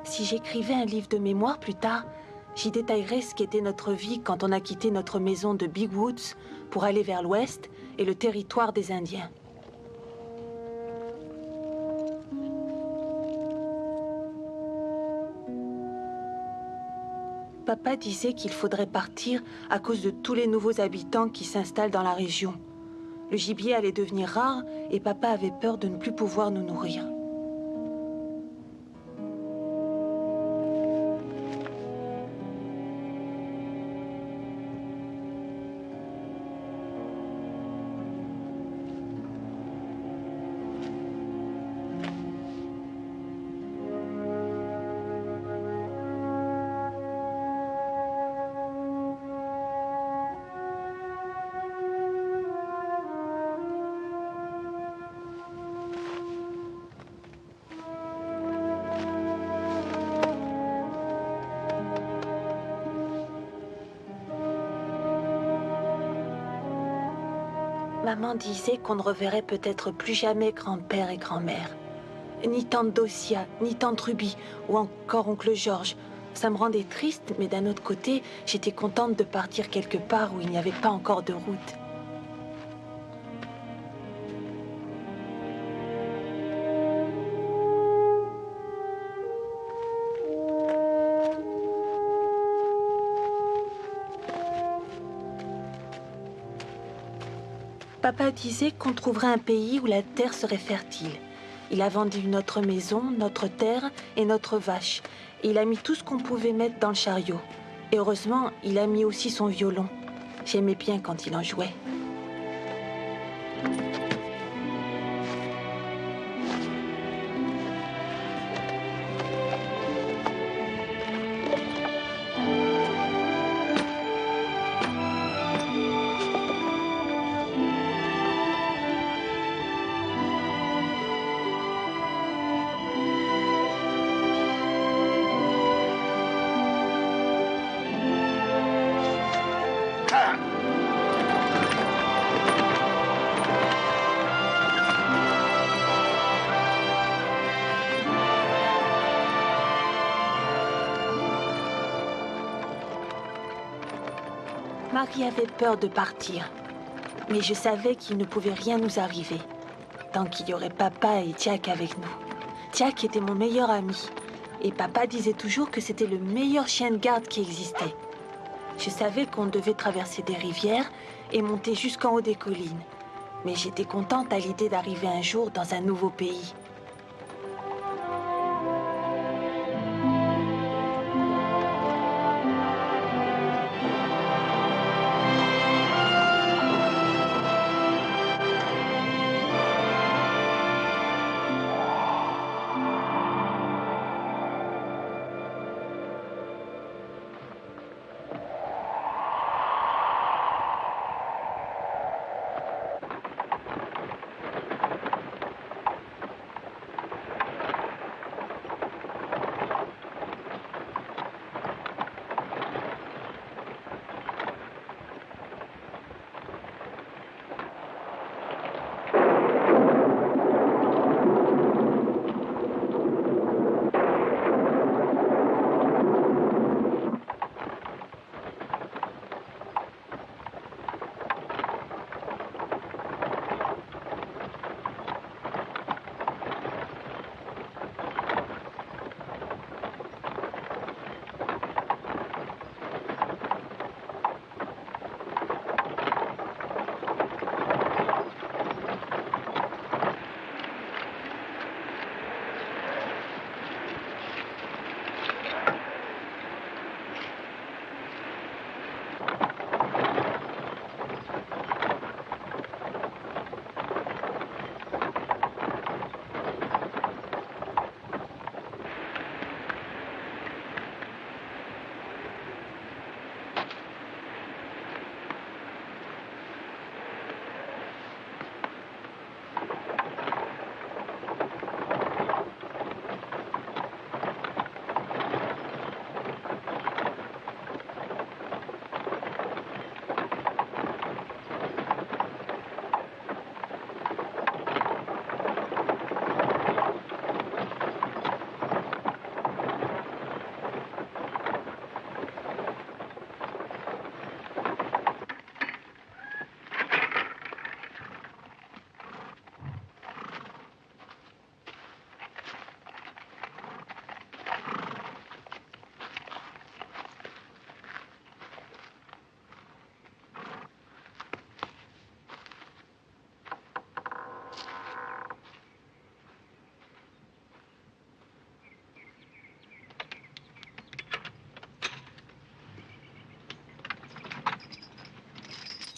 Si j'écrivais un livre de mémoire plus tard, j'y détaillerais ce qu'était notre vie quand on a quitté notre maison de Big Woods pour aller vers l'ouest et le territoire des Indiens. Papa disait qu'il faudrait partir à cause de tous les nouveaux habitants qui s'installent dans la région. Le gibier allait devenir rare et papa avait peur de ne plus pouvoir nous nourrir. Maman disait qu'on ne reverrait peut-être plus jamais grand-père et grand-mère. Ni tante Docia, ni tante Ruby, ou encore oncle Georges. Ça me rendait triste, mais d'un autre côté, j'étais contente de partir quelque part où il n'y avait pas encore de route. Papa disait qu'on trouverait un pays où la terre serait fertile. Il a vendu notre maison, notre terre et notre vache. Et il a mis tout ce qu'on pouvait mettre dans le chariot. Et heureusement, il a mis aussi son violon. J'aimais bien quand il en jouait. Marie avait peur de partir, mais je savais qu'il ne pouvait rien nous arriver, tant qu'il y aurait papa et Jack avec nous. Jack était mon meilleur ami, et papa disait toujours que c'était le meilleur chien de garde qui existait. Je savais qu'on devait traverser des rivières et monter jusqu'en haut des collines, mais j'étais contente à l'idée d'arriver un jour dans un nouveau pays.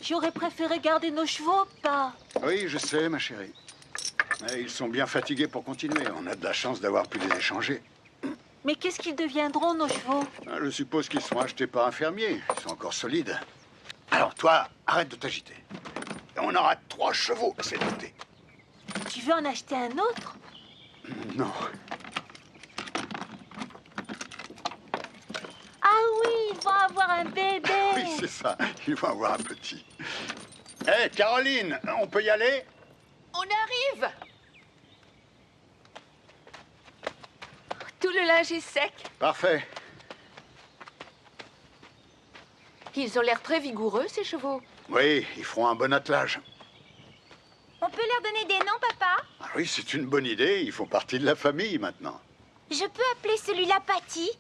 J'aurais préféré garder nos chevaux, pas. Oui, je sais, ma chérie. Mais ils sont bien fatigués pour continuer. On a de la chance d'avoir pu les échanger. Mais qu'est-ce qu'ils deviendront, nos chevaux? Je suppose qu'ils seront achetés par un fermier. Ils sont encore solides. Alors, toi, arrête de t'agiter. On aura 3 chevaux, c'est noté. Tu veux en acheter un autre? Non. Ah oui, ils vont avoir un bébé. Oui, c'est ça. Ils vont avoir un petit. Hé, Caroline, on peut y aller? On arrive! Tout le linge est sec. Parfait. Ils ont l'air très vigoureux, ces chevaux. Oui, ils feront un bon attelage. On peut leur donner des noms, papa? Ah oui, c'est une bonne idée. Ils font partie de la famille maintenant. Je peux appeler celui-là Patty?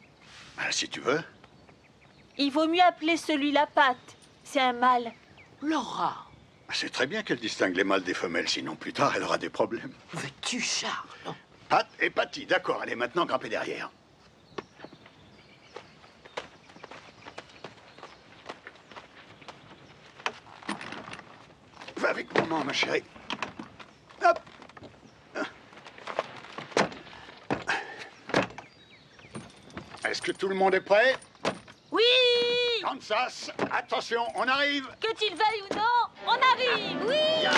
Ah, si tu veux. Il vaut mieux appeler celui-là Pat. C'est un mâle. Laura, C'est très bien qu'elle distingue les mâles des femelles, sinon plus tard elle aura des problèmes. veux-tu, Charles? Pat et Patty, d'accord, allez maintenant grimper derrière. Va avec maman, ma chérie. Hop. Est-ce que tout le monde est prêt? Oui! Kansas, attention, on arrive. Que tu le veuilles ou non, on arrive! Oui! Ya.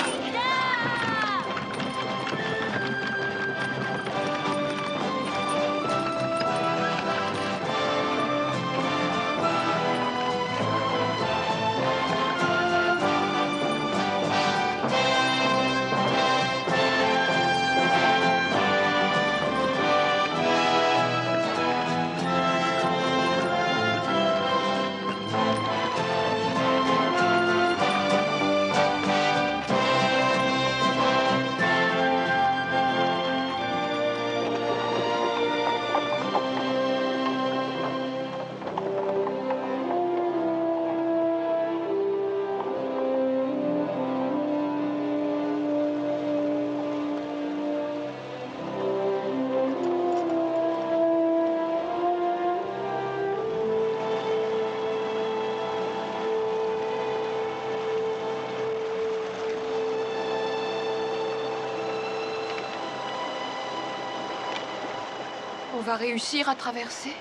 On va réussir à traverser?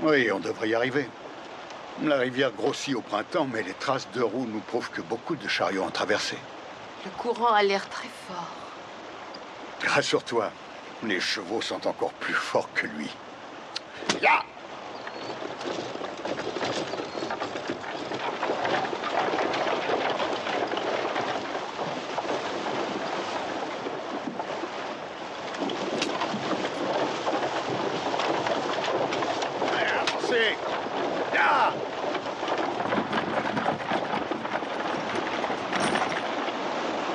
Oui, on devrait y arriver. La rivière grossit au printemps, mais les traces de roues nous prouvent que beaucoup de chariots ont traversé. Le courant a l'air très fort. Rassure-toi, les chevaux sont encore plus forts que lui. Là! Allez, avancez! Là!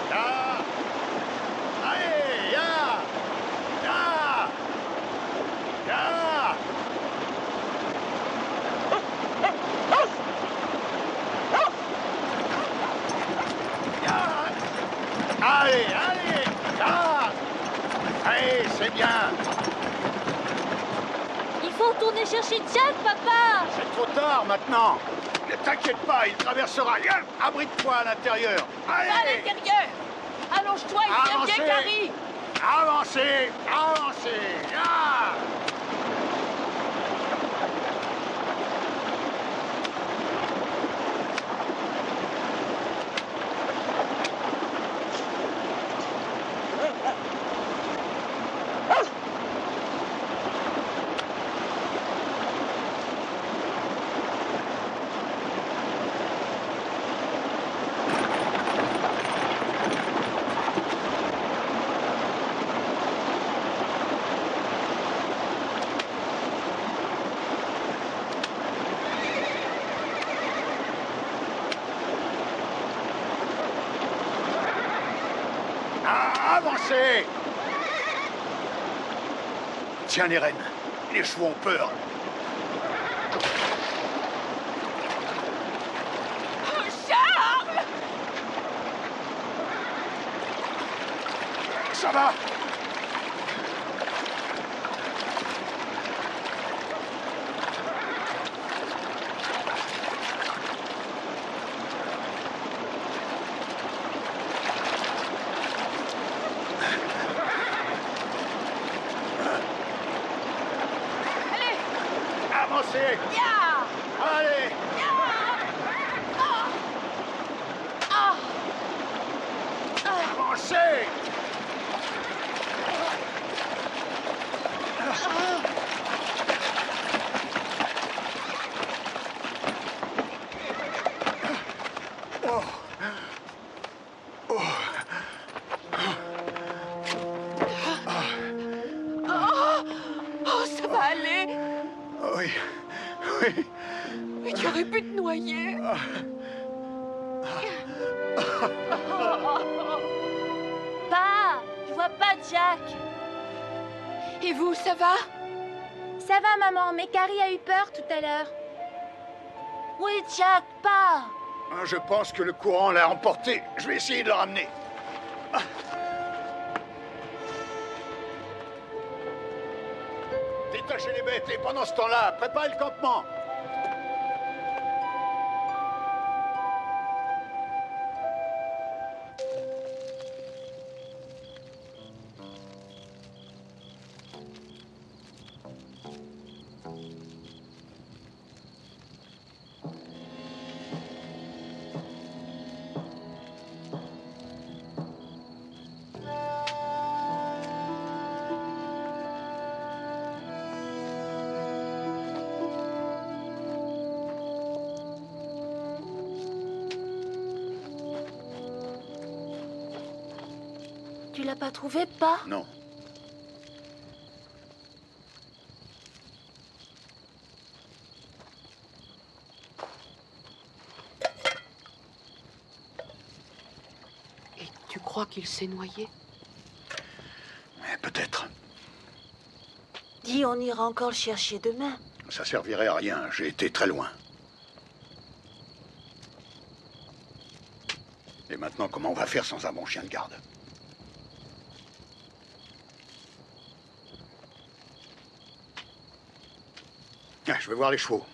Là! Allez, là! Là! Là! Là! Allez, allez! Là! Allez, c'est bien! Il faut retourner chercher Jack, papa! C'est trop tard maintenant! Ne t'inquiète pas, il traversera. Viens, abrite-toi à l'intérieur. À Allez! l'intérieur! Allonge-toi et tiens bien, Avancez. Carrie! Avancez! Avancez! Là! Avancez! Tiens les rênes, les chevaux ont peur. Oh, Charles! Ça va? Avancez! Allez! Avancez! Oh, ça va aller. Oui, oui. Mais tu aurais pu te noyer. Pa, je vois pas Jack. Et vous, ça va? Ça va, maman, mais Carrie a eu peur tout à l'heure. Où est Jack, Pa? Je pense que le courant l'a emporté. Je vais essayer de le ramener. Détachez les bêtes et pendant ce temps-là, préparez le campement. Tu l'as pas trouvé, Pa? Non. Et tu crois qu'il s'est noyé? Mais peut-être. Dis, on ira encore le chercher demain. Ça servirait à rien. J'ai été très loin. Et maintenant, comment on va faire sans un bon chien de garde? Ah, je vais voir les chevaux.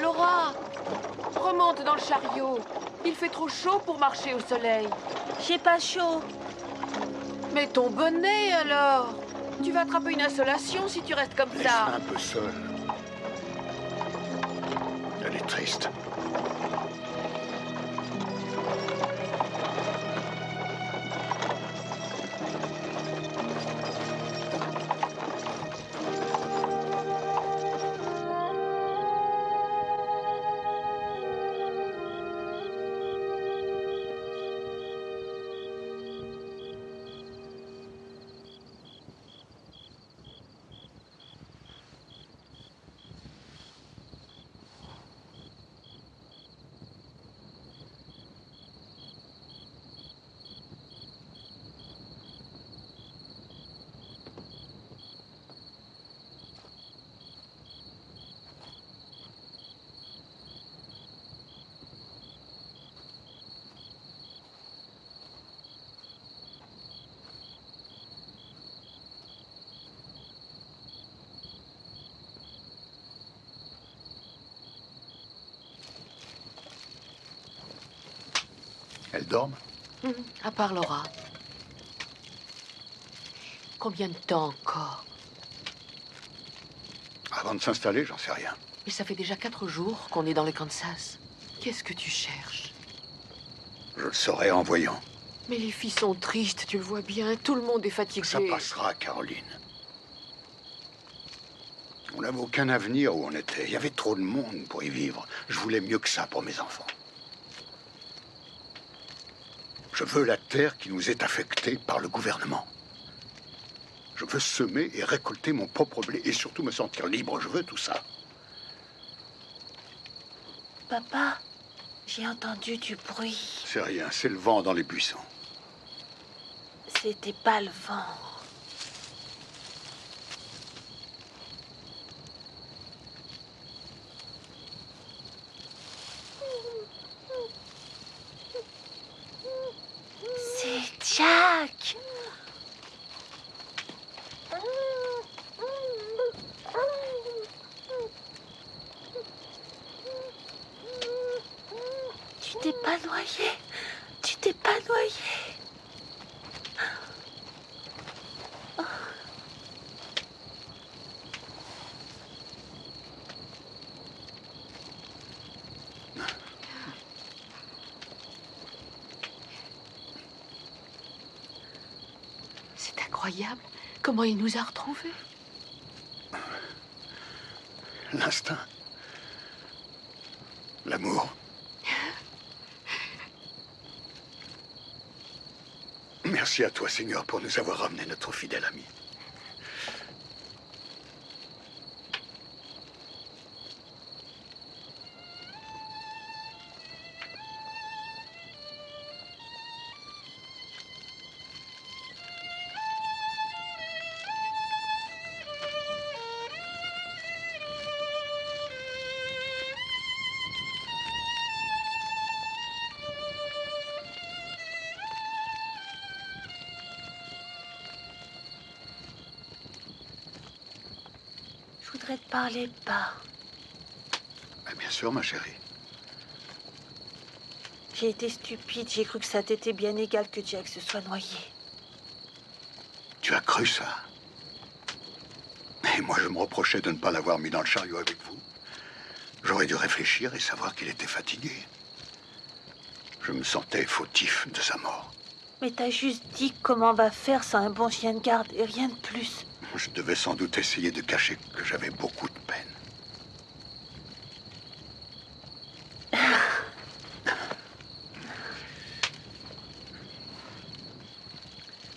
Laura, remonte dans le chariot. Il fait trop chaud pour marcher au soleil. J'ai pas chaud. Mais ton bonnet, alors? Tu vas attraper une insolation si tu restes comme Laisse-la ça. un peu seule. Elle est triste. Elles dorment? À part Laura. Combien de temps encore? Avant de s'installer, j'en sais rien. Mais ça fait déjà 4 jours qu'on est dans le Kansas. Qu'est-ce que tu cherches? Je le saurai en voyant. Mais les filles sont tristes, tu le vois bien. Tout le monde est fatigué. Ça passera, Caroline. On n'avait aucun avenir où on était. Il y avait trop de monde pour y vivre. Je voulais mieux que ça pour mes enfants. Je veux la terre qui nous est affectée par le gouvernement. Je veux semer et récolter mon propre blé et surtout me sentir libre. Je veux tout ça. Papa, j'ai entendu du bruit. C'est rien, c'est le vent dans les buissons. C'était pas le vent. C'est Jack. Tu t'es pas noyé. Tu t'es pas noyé. C'est incroyable. Comment il nous a retrouvés? L'instinct. L'amour. Merci à toi, Seigneur, pour nous avoir ramené notre fidèle ami. Je voudrais te parler, pas. Bien sûr, ma chérie. J'ai été stupide, j'ai cru que ça t'était bien égal que Jack se soit noyé. Tu as cru ça? Et moi, je me reprochais de ne pas l'avoir mis dans le chariot avec vous. J'aurais dû réfléchir et savoir qu'il était fatigué. Je me sentais fautif de sa mort. Mais t'as juste dit comment on va faire sans un bon chien de garde et rien de plus. Je devais sans doute essayer de cacher que j'avais beaucoup de peine.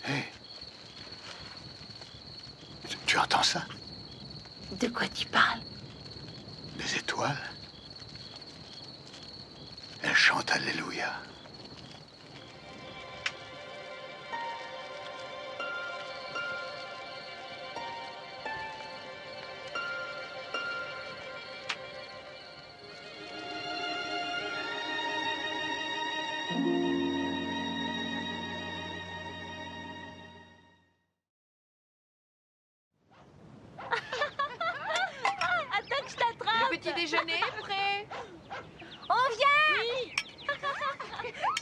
Hé. Tu entends ça? De quoi tu parles? Des étoiles. Elles chantent Alléluia. Attends que je t'attrape! Le petit déjeuner est prêt? On vient!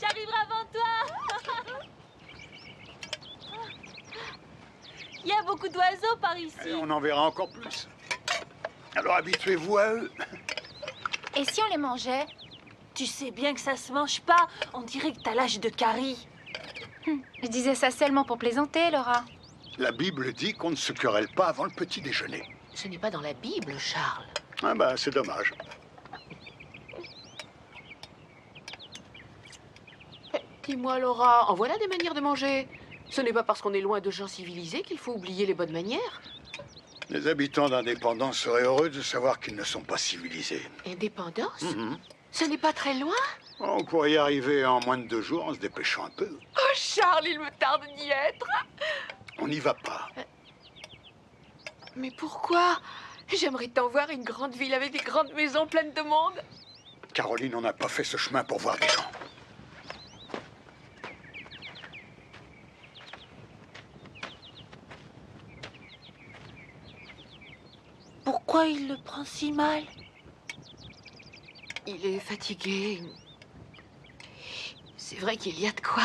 J'arriverai avant toi! Il y a beaucoup d'oiseaux par ici. Et on en verra encore plus. Alors habituez-vous à eux. Et si on les mangeait? Tu sais bien que ça se mange pas. On dirait que t'as l'âge de Carrie. Je disais ça seulement pour plaisanter, Laura. La Bible dit qu'on ne se querelle pas avant le petit déjeuner. Ce n'est pas dans la Bible, Charles. Ah bah, c'est dommage. Dis-moi, Laura, en voilà des manières de manger. Ce n'est pas parce qu'on est loin de gens civilisés qu'il faut oublier les bonnes manières. Les habitants d'Indépendance seraient heureux de savoir qu'ils ne sont pas civilisés. Indépendance? Mhm. Ce n'est pas très loin? On pourrait y arriver en moins de 2 jours en se dépêchant un peu. Oh, Charles, il me tarde d'y être. On n'y va pas. Mais pourquoi? J'aimerais tant voir une grande ville avec des grandes maisons pleines de monde. Caroline, on n'a pas fait ce chemin pour voir des gens. Pourquoi il le prend si mal? Il est fatigué. C'est vrai qu'il y a de quoi.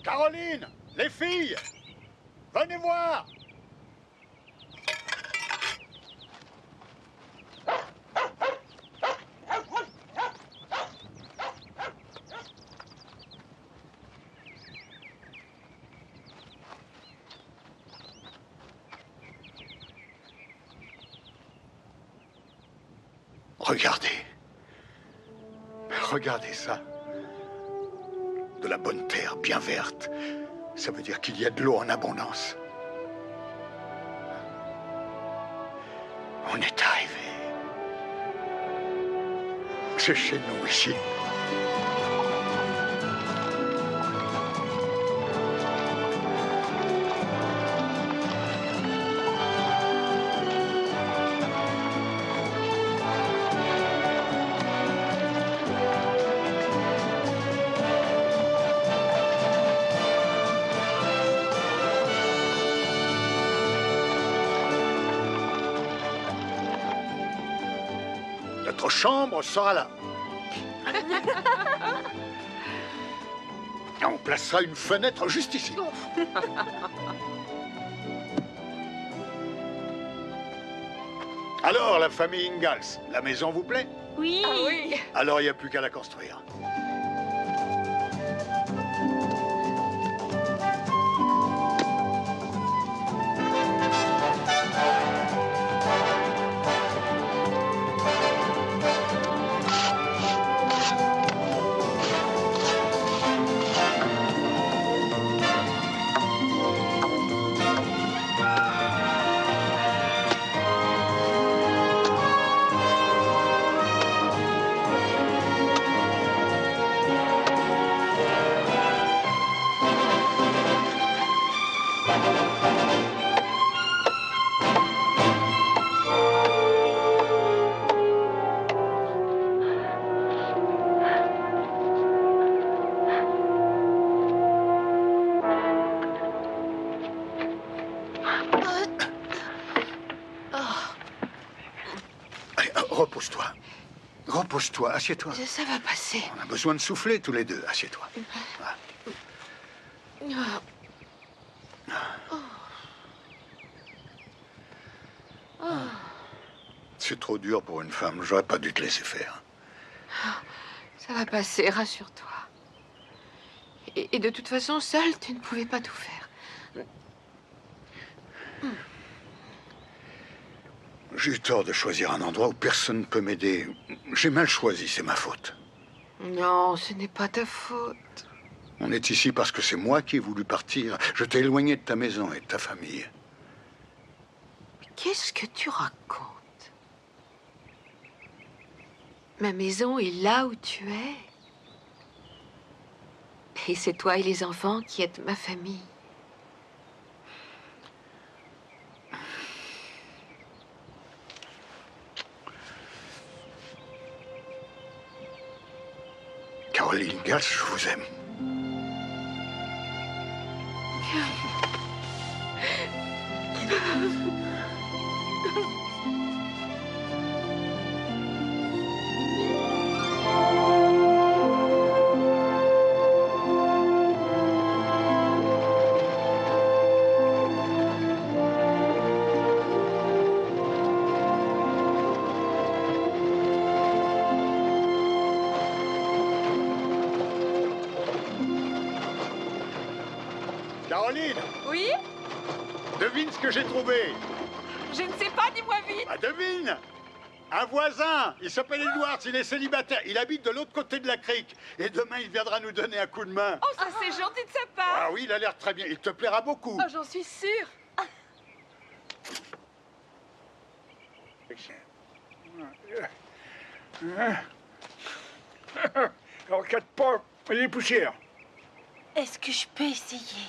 Caroline, les filles, venez voir. Regardez. Regardez ça. De la bonne terre bien verte. Ça veut dire qu'il y a de l'eau en abondance. On est arrivé. C'est chez nous ici. Notre chambre sera là. Et on placera une fenêtre juste ici. Alors, la famille Ingalls, la maison vous plaît? Oui. Ah oui. Alors, il n'y a plus qu'à la construire. Allez, repose-toi. Repose-toi, assieds-toi. Ça va passer. On a besoin de souffler tous les deux. Assieds-toi. Voilà. C'est trop dur pour une femme. J'aurais pas dû te laisser faire. Ça va passer, rassure-toi. Et de toute façon, seule, tu ne pouvais pas tout faire. J'ai eu tort de choisir un endroit où personne ne peut m'aider. J'ai mal choisi, c'est ma faute. Non, ce n'est pas ta faute. On est ici parce que c'est moi qui ai voulu partir. Je t'ai éloigné de ta maison et de ta famille. Qu'est-ce que tu racontes? Ma maison est là où tu es. Et c'est toi et les enfants qui êtes ma famille. Caroline Ingalls, je vous aime. Caroline, Oui? devine ce que j'ai trouvé. Je ne sais pas, dis-moi vite. Ah, devine! Un voisin, il s'appelle Edwards, il est célibataire, il habite de l'autre côté de la crique. Et demain, il viendra nous donner un coup de main. Oh, ça c'est gentil de sa part. Ah oui, il a l'air très bien, il te plaira beaucoup. Oh, j'en suis sûre. Alors, 4 pas et les poussières. Est-ce que je peux essayer?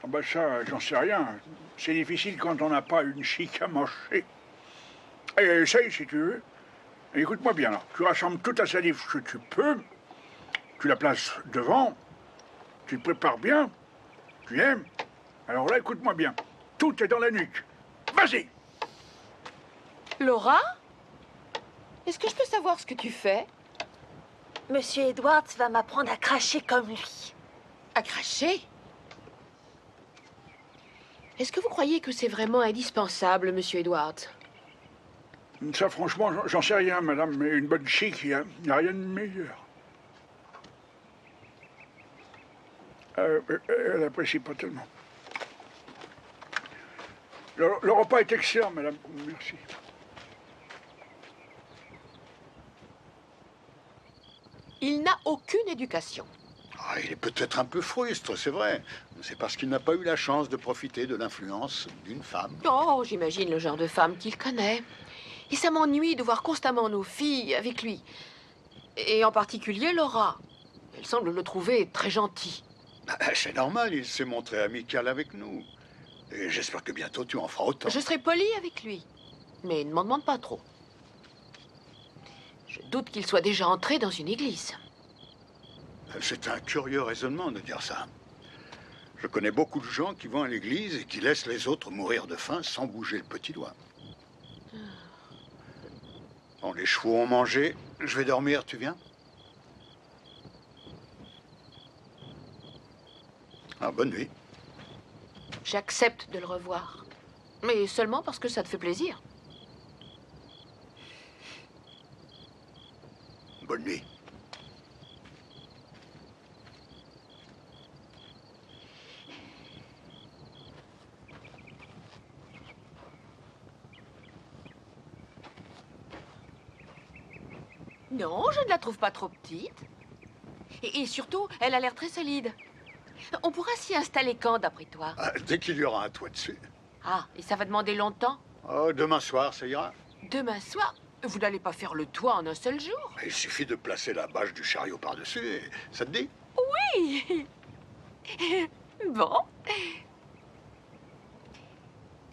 Ah bah ça, j'en sais rien. C'est difficile quand on n'a pas une chic à manger. Et essaye si tu veux. Et écoute-moi bien, là. Tu rassembles toute la salive que tu peux. Tu la places devant. Tu te prépares bien. Tu aimes. Alors là, écoute-moi bien. Tout est dans la nuque. Vas-y! Laura? Est-ce que je peux savoir ce que tu fais? Monsieur Edwards va m'apprendre à cracher comme lui. À cracher? Est-ce que vous croyez que c'est vraiment indispensable, monsieur Edwards? Ça, franchement, j'en sais rien, madame. Mais une bonne chic, il n'y a rien de meilleur. Elle apprécie pas tellement. Le repas est excellent, madame. Merci. Il n'a aucune éducation. Ah, il est peut-être un peu frustre, c'est vrai. C'est parce qu'il n'a pas eu la chance de profiter de l'influence d'une femme. Oh, j'imagine le genre de femme qu'il connaît. Et ça m'ennuie de voir constamment nos filles avec lui. Et en particulier Laura. Elle semble le trouver très gentil. Ah, c'est normal, il s'est montré amical avec nous. Et j'espère que bientôt tu en feras autant. Je serai polie avec lui. Mais ne m'en demande pas trop. Je doute qu'il soit déjà entré dans une église. C'est un curieux raisonnement de dire ça. Je connais beaucoup de gens qui vont à l'église et qui laissent les autres mourir de faim sans bouger le petit doigt. Bon, les chevaux ont mangé. Je vais dormir, tu viens? Ah, bonne nuit. J'accepte de le revoir. Mais seulement parce que ça te fait plaisir. Bonne nuit. Non, je ne la trouve pas trop petite. Et surtout, elle a l'air très solide. On pourra s'y installer quand, d'après toi? Ah, dès qu'il y aura un toit dessus. Ah, et ça va demander longtemps? Oh, demain soir, ça ira. Demain soir? Vous n'allez pas faire le toit en un seul jour? Il suffit de placer la bâche du chariot par-dessus et ça te dit? Oui. Bon.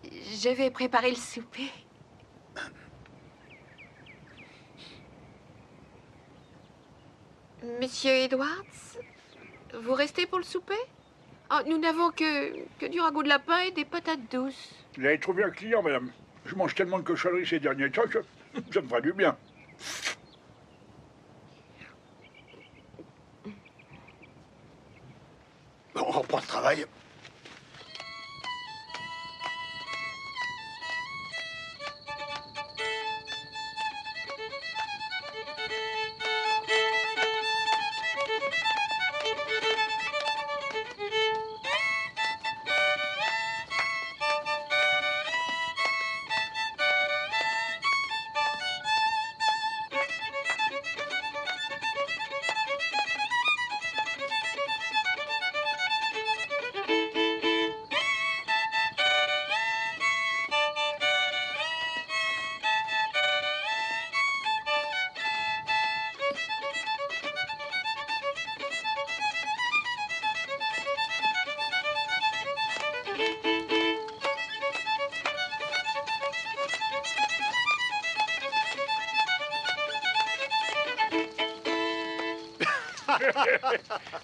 Je vais préparer le souper. Monsieur Edwards, vous restez pour le souper? Oh, nous n'avons que du ragoût de lapin et des patates douces. Vous avez trouvé un client, madame. Je mange tellement de cochonneries ces derniers temps que ça me fera du bien. Bon, on reprend le travail.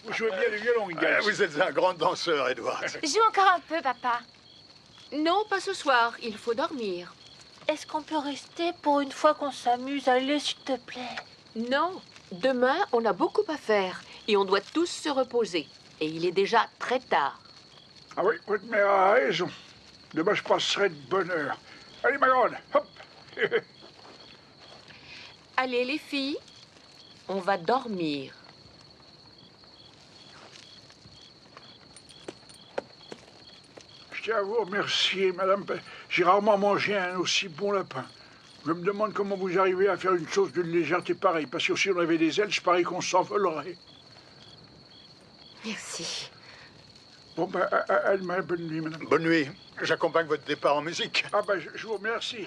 Vous jouez bien du violon, Ingalls. Vous êtes un grand danseur, Edward. Joue encore un peu, papa. Non, pas ce soir. Il faut dormir. Est-ce qu'on peut rester pour une fois qu'on s'amuse? Allez, s'il te plaît. Non. Demain, on a beaucoup à faire. Et on doit tous se reposer. Et il est déjà très tard. Ah oui, votre mère a raison. Demain, je passerai de bonne heure. Allez, ma grande, hop. Allez, les filles, on va dormir. Je tiens à vous remercier, madame. J'ai rarement mangé un aussi bon lapin. Je me demande comment vous arrivez à faire une chose d'une légèreté pareille, parce que si on avait des ailes, je parie qu'on s'envolerait. Merci. Bon, ben, à demain, bonne nuit, madame. Bonne nuit. J'accompagne votre départ en musique. Ah, ben, je vous remercie.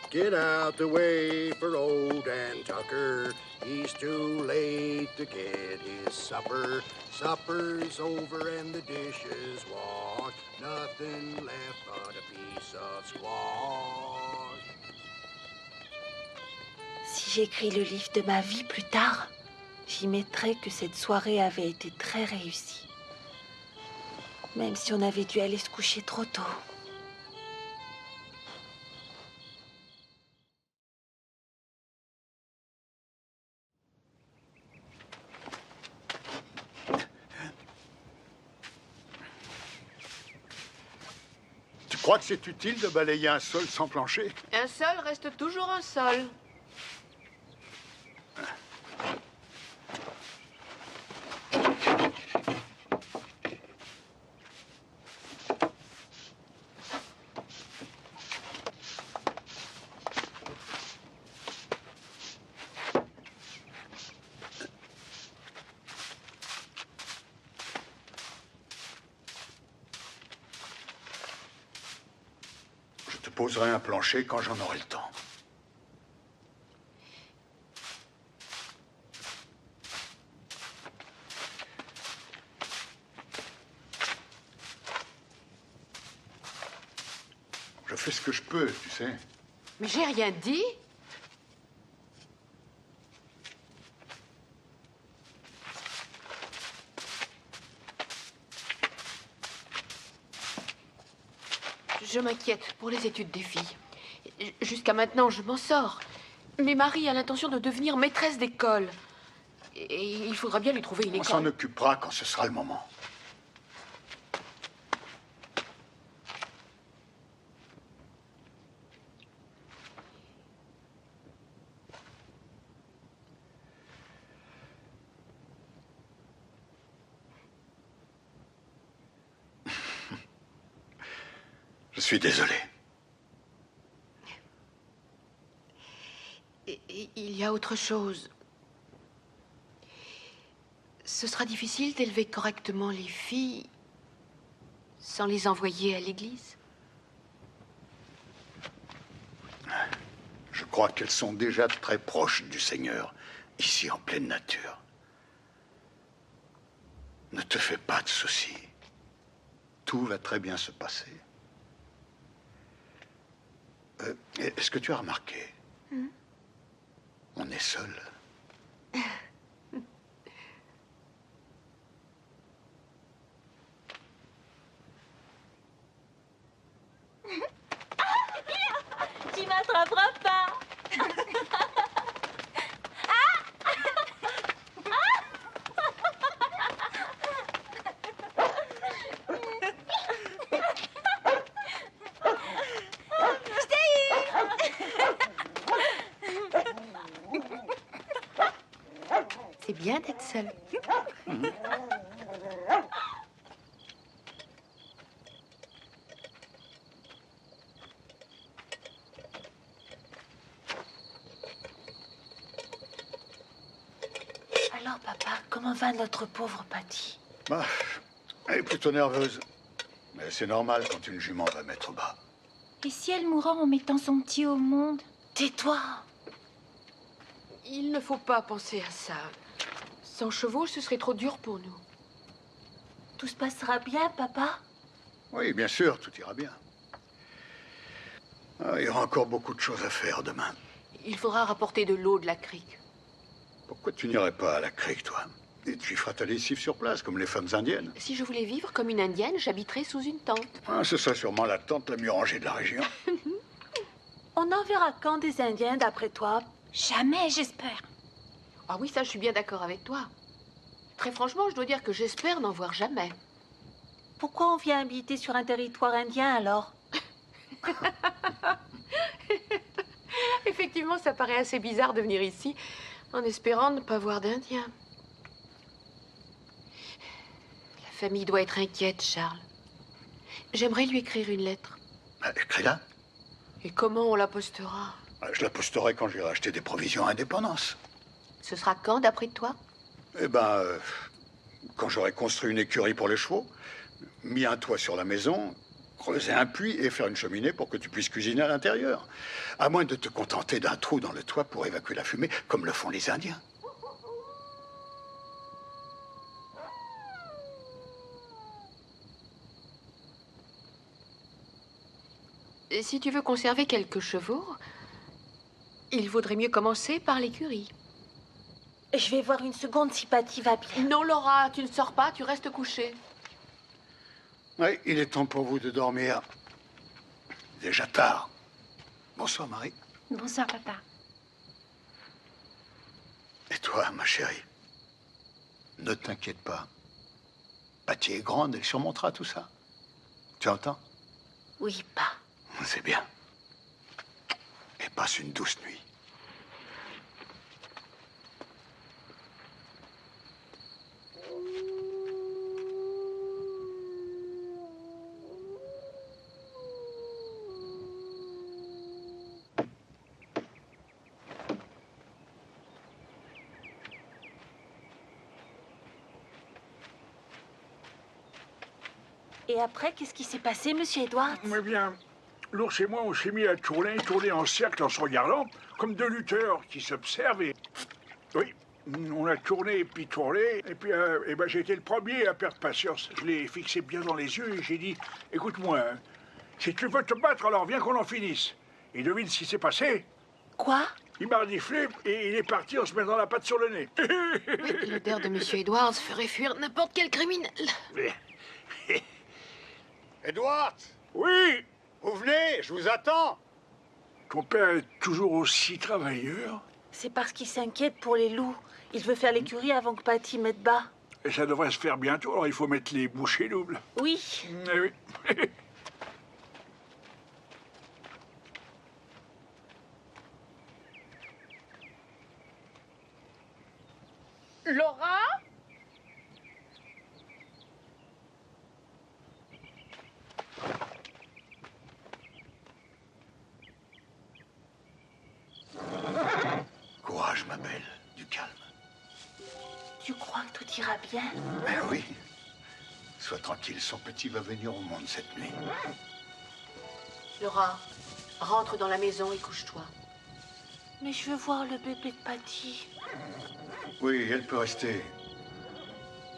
Get out the way for old Dan Tucker. He's too late to get his supper. Supper's over and the dishes washed. Nothing left but a piece of squash. Si j'écris le livre de ma vie plus tard, j'y mettrai que cette soirée avait été très réussie. Même si on avait dû aller se coucher trop tôt. Tu crois que c'est utile de balayer un sol sans plancher? Un sol reste toujours un sol. poserai un plancher quand j'en aurai le temps. Je fais ce que je peux, tu sais. Mais j'ai rien dit. Je m'inquiète pour les études des filles. Jusqu'à maintenant, je m'en sors. Mais Marie a l'intention de devenir maîtresse d'école. Et il faudra bien lui trouver une On s'en école. occupera quand ce sera le moment. Je suis désolé. Et il y a autre chose. Ce sera difficile d'élever correctement les filles sans les envoyer à l'église. Je crois qu'elles sont déjà très proches du Seigneur, ici en pleine nature. Ne te fais pas de soucis. Tout va très bien se passer. Est-ce que tu as remarqué? On est seul. Tu m'attraperas pas. C'est bien d'être seule. Alors, papa, comment va notre pauvre Patty? Bah, elle est plutôt nerveuse. Mais c'est normal quand une jument va mettre bas. Et si elle mourra en mettant son petit au monde? Tais-toi. Il ne faut pas penser à ça. Sans chevaux, ce serait trop dur pour nous. Tout se passera bien, papa? Oui, bien sûr, tout ira bien. Il y aura encore beaucoup de choses à faire demain. Il faudra rapporter de l'eau de la crique. Pourquoi tu n'irais pas à la crique, toi? Et tu y feras ta lessive sur place, comme les femmes indiennes. Si je voulais vivre comme une indienne, j'habiterais sous une tente. Ah, ce serait sûrement la tente la mieux rangée de la région. On en verra quand des Indiens, d'après toi? Jamais, j'espère. Ah oui, ça, je suis bien d'accord avec toi. Très franchement, je dois dire que j'espère n'en voir jamais. Pourquoi on vient habiter sur un territoire indien, alors? Effectivement, ça paraît assez bizarre de venir ici en espérant ne pas voir d'Indiens. La famille doit être inquiète, Charles. J'aimerais lui écrire une lettre. Écris-la. Et comment on la postera? Je la posterai quand j'irai acheter des provisions à Indépendance. Ce sera quand, d'après toi? Eh ben, quand j'aurai construit une écurie pour les chevaux, mis un toit sur la maison, creuser un puits et faire une cheminée pour que tu puisses cuisiner à l'intérieur. À moins de te contenter d'un trou dans le toit pour évacuer la fumée, comme le font les Indiens. Et si tu veux conserver quelques chevaux, il vaudrait mieux commencer par l'écurie. Je vais voir une seconde si Patty va bien. Non, Laura, tu ne sors pas, tu restes couchée. Oui, il est temps pour vous de dormir. Déjà tard. Bonsoir, Marie. Bonsoir, papa. Et toi, ma chérie, ne t'inquiète pas. Patty est grande, elle surmontera tout ça. Tu entends? Oui, pas. C'est bien. Et passe une douce nuit. Et après, qu'est-ce qui s'est passé, monsieur Edwards? Eh bien, l'ours et moi, on s'est mis à tourner en cercle en se regardant, comme deux lutteurs qui s'observent et... Oui, on a tourné et puis tourné, et puis j'ai été le premier à perdre patience. Je l'ai fixé bien dans les yeux et j'ai dit, écoute-moi, hein, si tu veux te battre, alors viens qu'on en finisse. Et devine ce qui s'est passé. Quoi? Il m'a reniflé et il est parti en se mettant la patte sur le nez. Oui, l'odeur de Monsieur Edwards ferait fuir n'importe quel criminel. Edward, Oui, vous venez, je vous attends. ton père est toujours aussi travailleur. C'est parce qu'il s'inquiète pour les loups. Il veut faire l'écurie avant que Patty mette bas. Et ça devrait se faire bientôt, alors il faut mettre les bouchées doubles. Oui. Eh oui. Laura? Courage, ma belle, du calme. Tu crois que tout ira bien? Ben oui. Sois tranquille, son petit va venir au monde cette nuit. Laura, rentre dans la maison et couche-toi. Mais je veux voir le bébé de Patty. Oui, elle peut rester.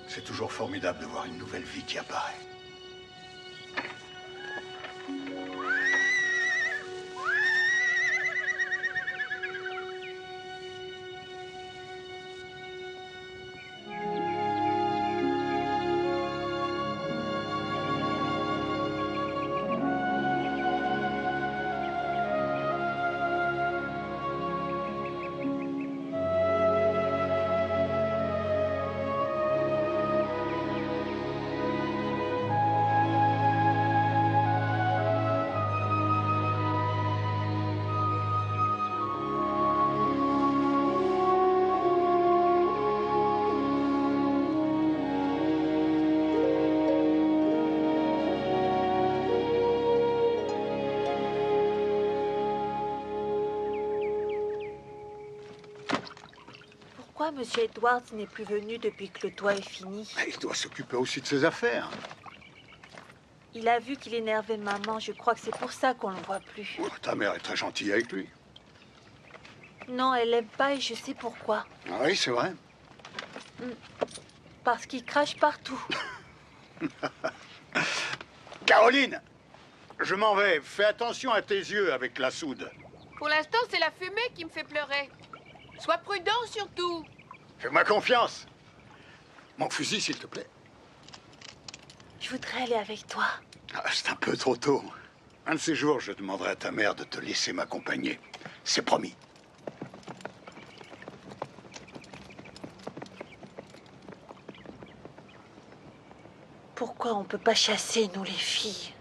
C'est toujours formidable de voir une nouvelle vie qui apparaît. Pourquoi Monsieur Edwards n'est plus venu depuis que le toit est fini? Il doit s'occuper aussi de ses affaires. Il a vu qu'il énervait maman. Je crois que c'est pour ça qu'on le voit plus. Oh, ta mère est très gentille avec lui. Non, elle l'aime pas et je sais pourquoi. Ah oui, c'est vrai. Parce qu'il crache partout. Caroline, je m'en vais. Fais attention à tes yeux avec la soude. Pour l'instant, c'est la fumée qui me fait pleurer. Sois prudent surtout. Fais-moi confiance. Mon fusil, s'il te plaît. Je voudrais aller avec toi. Ah, c'est un peu trop tôt. Un de ces jours, je demanderai à ta mère de te laisser m'accompagner. C'est promis. Pourquoi on peut pas chasser, nous les filles?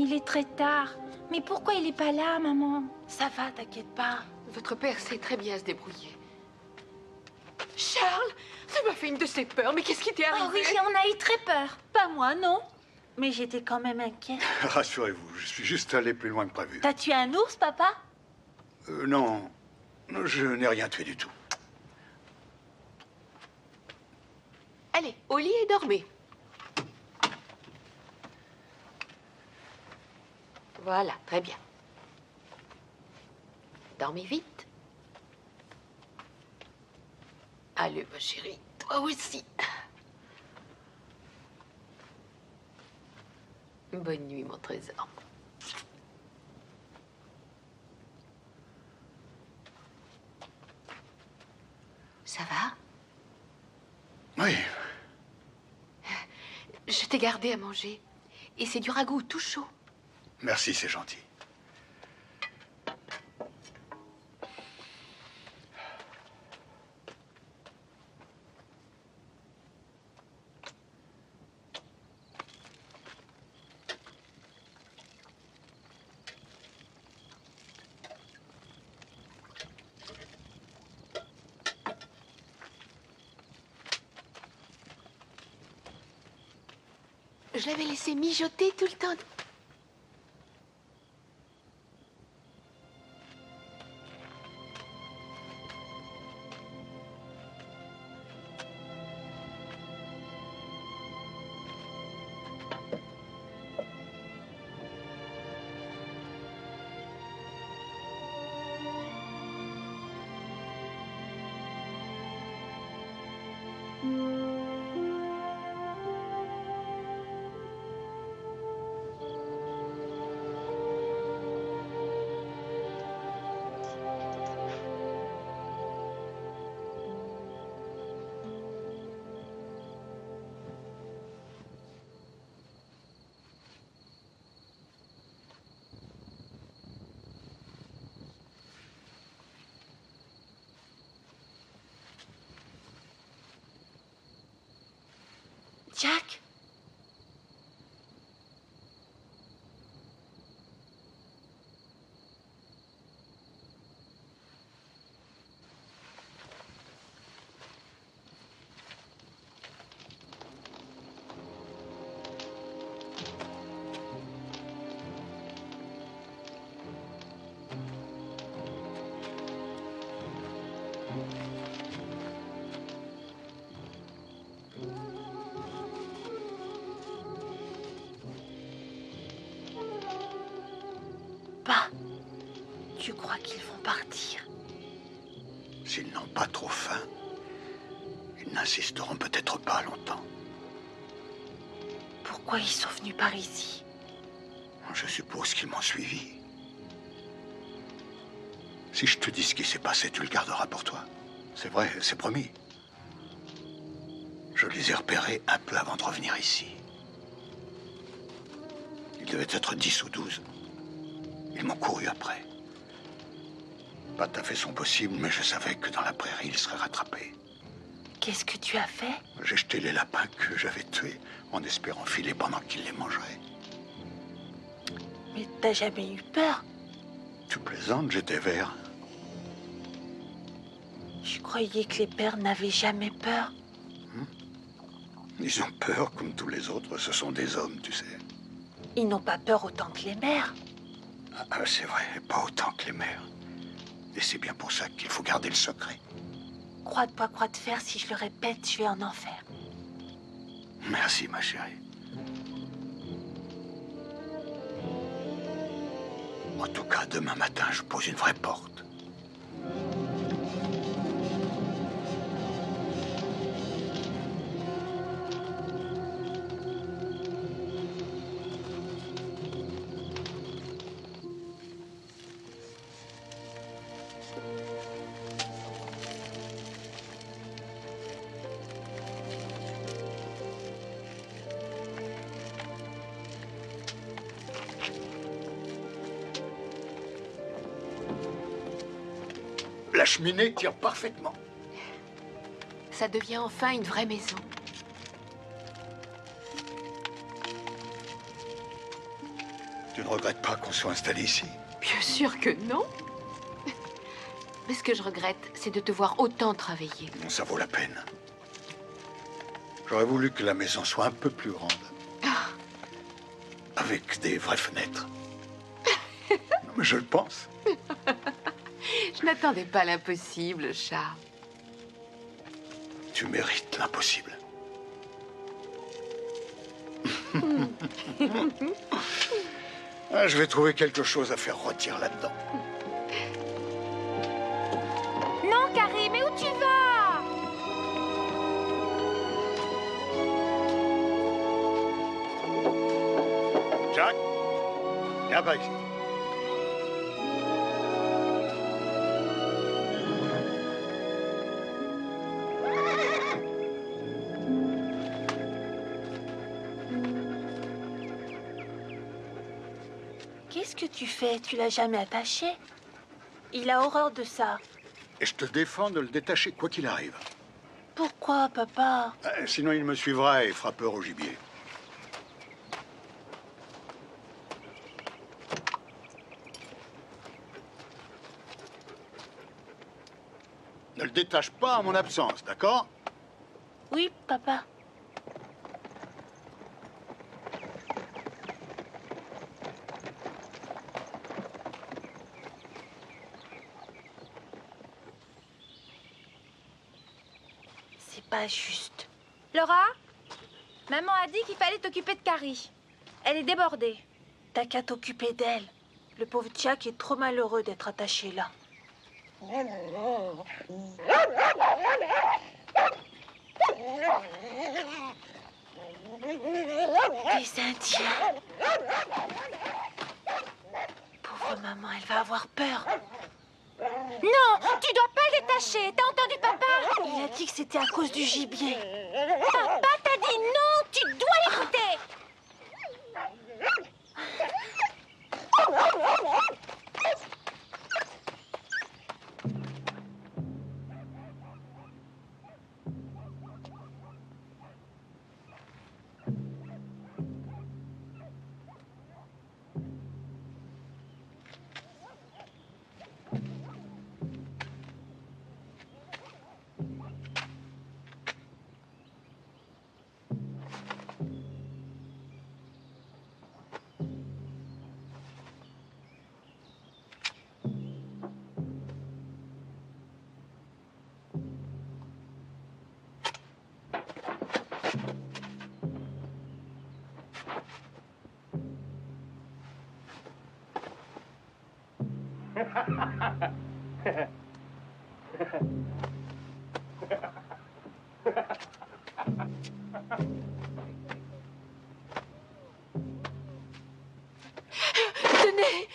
Il est très tard. Mais pourquoi il est pas là, maman? Ça va, t'inquiète pas. Votre père sait très bien se débrouiller. Charles, ça m'a fait une de ces peurs, mais qu'est-ce qui t'est Oh arrivé? oui, on a eu très peur. Pas moi, non. Mais j'étais quand même inquiète. Rassurez-vous, je suis juste allé plus loin que prévu. T'as tué un ours, papa? Non, je n'ai rien tué du tout. Allez, au lit et dormez. Voilà, très bien. Dormez vite. Allez, ma chérie, toi aussi. Bonne nuit, mon trésor. Ça va? Oui, Je t'ai gardé à manger. Et c'est du ragoût tout chaud. merci, c'est gentil. Je l'avais laissé mijoter tout le temps. Jack? Bah, tu crois qu'ils vont partir? S'ils n'ont pas trop faim, ils n'insisteront peut-être pas longtemps. Pourquoi ils sont venus par ici? Je suppose qu'ils m'ont suivi. Si je te dis ce qui s'est passé, tu le garderas pour toi. C'est vrai, c'est promis. Je les ai repérés un peu avant de revenir ici. Ils devaient être 10 ou 12. Ils m'ont couru après. Pas tout à fait son possible, mais je savais que dans la prairie, ils seraient rattrapés. Qu'est-ce que tu as fait? J'ai jeté les lapins que j'avais tués en espérant filer pendant qu'ils les mangeraient. Mais t'as jamais eu peur? Tu plaisantes, j'étais vert. Je croyais que les pères n'avaient jamais peur. Ils ont peur comme tous les autres, ce sont des hommes, tu sais. Ils n'ont pas peur autant que les mères. Ah, c'est vrai, pas autant que les mères. Et c'est bien pour ça qu'il faut garder le secret. Croix de bois, croix de fer, si je le répète, je vais en enfer. Merci, ma chérie. En tout cas, demain matin, je pose une vraie porte. La cheminée tire parfaitement. Ça devient enfin une vraie maison. Tu ne regrettes pas qu'on soit installé ici? Bien sûr que non. Mais ce que je regrette, c'est de te voir autant travailler. Bon, ça vaut la peine. J'aurais voulu que la maison soit un peu plus grande. Avec des vraies fenêtres. Non, mais je le pense. Je n'attendais pas l'impossible, chat. Tu mérites l'impossible. Ah, je vais trouver quelque chose à faire rôtir là-dedans. Non, Carrie, mais où tu vas? Jack, viens par ici. Qu'est-ce que tu fais? Tu l'as jamais attaché? Il a horreur de ça. Et je te défends de le détacher quoi qu'il arrive. Pourquoi, papa? Sinon il me suivra et fera peur au gibier. Ne le détache pas à mon absence, d'accord? Oui, papa. C'est pas juste. Laura? Maman a dit qu'il fallait t'occuper de Carrie. Elle est débordée. T'as qu'à t'occuper d'elle. Le pauvre Jack est trop malheureux d'être attaché là. Les Indiens. Pauvre maman, elle va avoir peur. Non, tu dois pas le détacher. T'as entendu papa? Il a dit que c'était à cause du gibier. Papa t'a dit non, tu dois l'écouter. Tenez!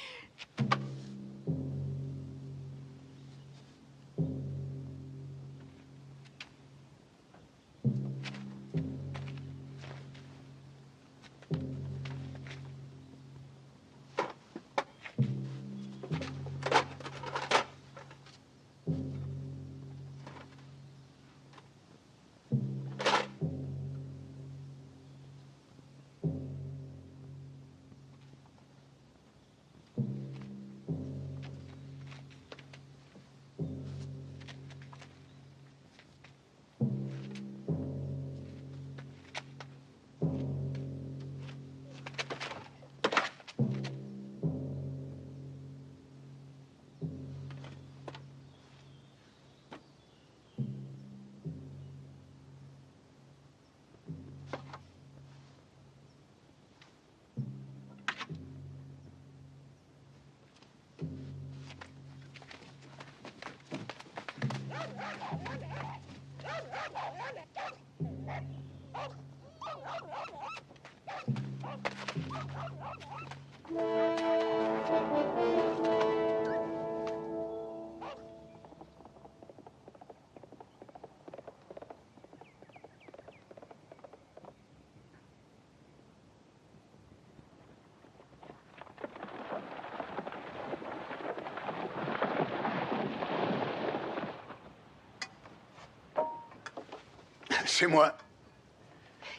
C'est moi.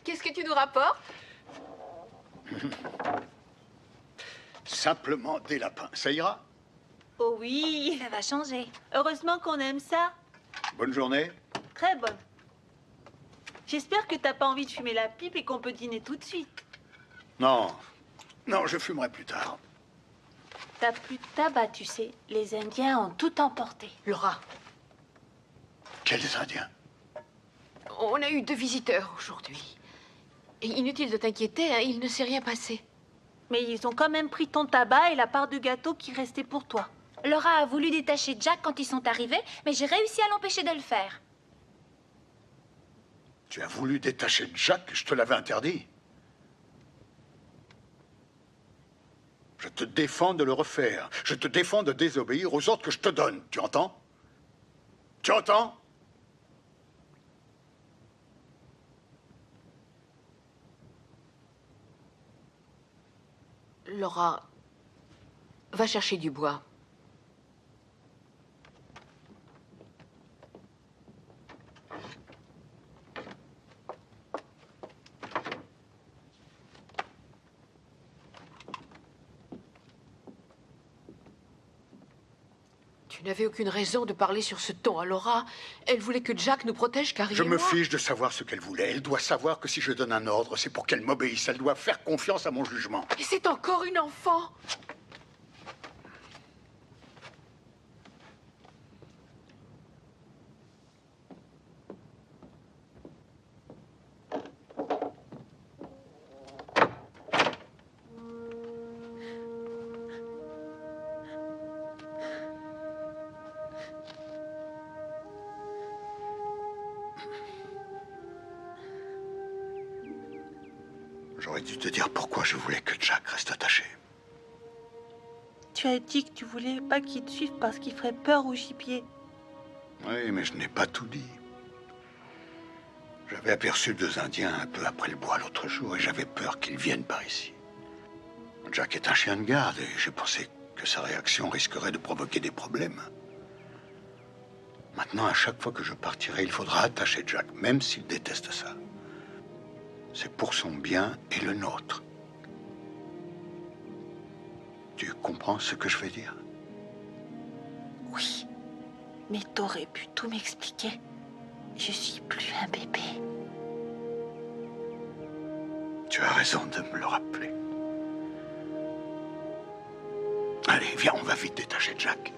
Qu'est-ce que tu nous rapportes? simplement des lapins. Ça ira? Oh oui, Ça va changer. heureusement qu'on aime ça. Bonne journée. Très bonne. J'espère que t'as pas envie de fumer la pipe et qu'on peut dîner tout de suite. Non, non, je fumerai plus tard. T'as plus de tabac, tu sais. Les Indiens ont tout emporté. Laura, Quels Indiens? on a eu 2 visiteurs aujourd'hui. Et inutile de t'inquiéter, hein, il ne s'est rien passé. Mais ils ont quand même pris ton tabac et la part de gâteau qui restait pour toi. Laura a voulu détacher Jack quand ils sont arrivés, mais j'ai réussi à l'empêcher de le faire. Tu as voulu détacher Jack, je te l'avais interdit. Je te défends de le refaire. Je te défends de désobéir aux ordres que je te donne. Tu entends? Tu entends? Laura, va chercher du bois. Tu n'avais aucune raison de parler sur ce ton à Laura. Elle voulait que Jack nous protège, Carrie Je et me moi. fiche de savoir ce qu'elle voulait. Elle doit savoir que si je donne un ordre, c'est pour qu'elle m'obéisse. Elle doit faire confiance à mon jugement. Et c'est encore une enfant. J'aurais dû te dire pourquoi je voulais que Jack reste attaché. Tu as dit que tu voulais pas qu'il te suive parce qu'il ferait peur au gibier. Oui, mais je n'ai pas tout dit. J'avais aperçu 2 Indiens un peu après le bois l'autre jour et j'avais peur qu'ils viennent par ici. Jack est un chien de garde et j'ai pensé que sa réaction risquerait de provoquer des problèmes. Maintenant, à chaque fois que je partirai, il faudra attacher Jack, même s'il déteste ça. C'est pour son bien et le nôtre. Tu comprends ce que je veux dire? Oui, mais t'aurais pu tout m'expliquer. Je suis plus un bébé. Tu as raison de me le rappeler. Allez, viens, on va vite détacher Jack.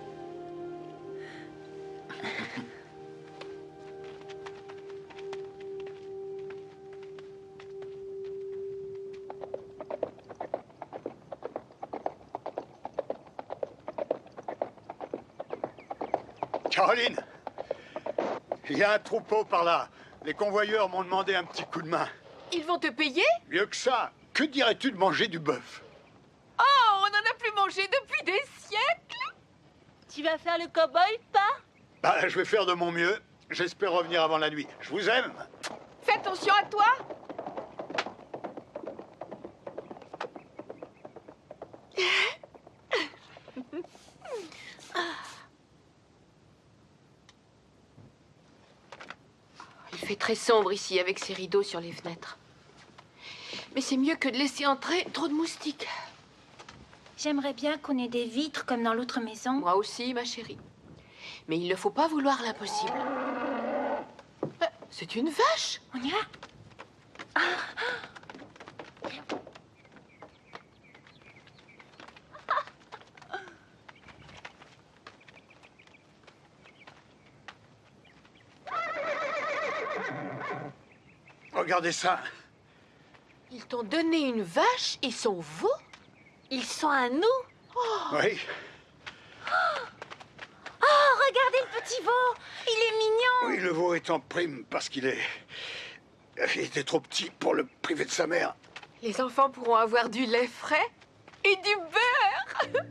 Caroline, il y a un troupeau par là. Les convoyeurs m'ont demandé un petit coup de main. Ils vont te payer? Mieux que ça, que dirais-tu de manger du bœuf? Oh, on n'en a plus mangé depuis des siècles. Tu vas faire le cow-boy, pas? Bah, je vais faire de mon mieux. J'espère revenir avant la nuit. Je vous aime. Fais attention à toi. Il fait très sombre ici avec ces rideaux sur les fenêtres. Mais c'est mieux que de laisser entrer trop de moustiques. J'aimerais bien qu'on ait des vitres comme dans l'autre maison. Moi aussi, ma chérie. Mais il ne faut pas vouloir l'impossible. C'est une vache. On y va? Regardez ça. Ils t'ont donné une vache et son veau? Ils sont à nous? Oui. Oh, regardez le petit veau! Il est mignon! Oui, le veau est en prime parce qu'il est... Il était trop petit pour le priver de sa mère. Les enfants pourront avoir du lait frais et du beurre.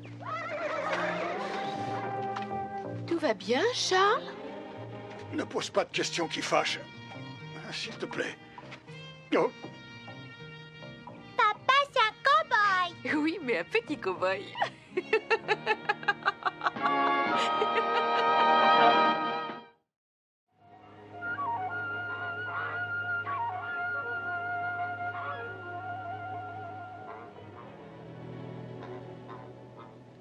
Tout va bien, Charles? Ne pose pas de questions qui fâchent. S'il te plaît. Oh. Papa, c'est un cow-boy! Oui, mais un petit cow-boy.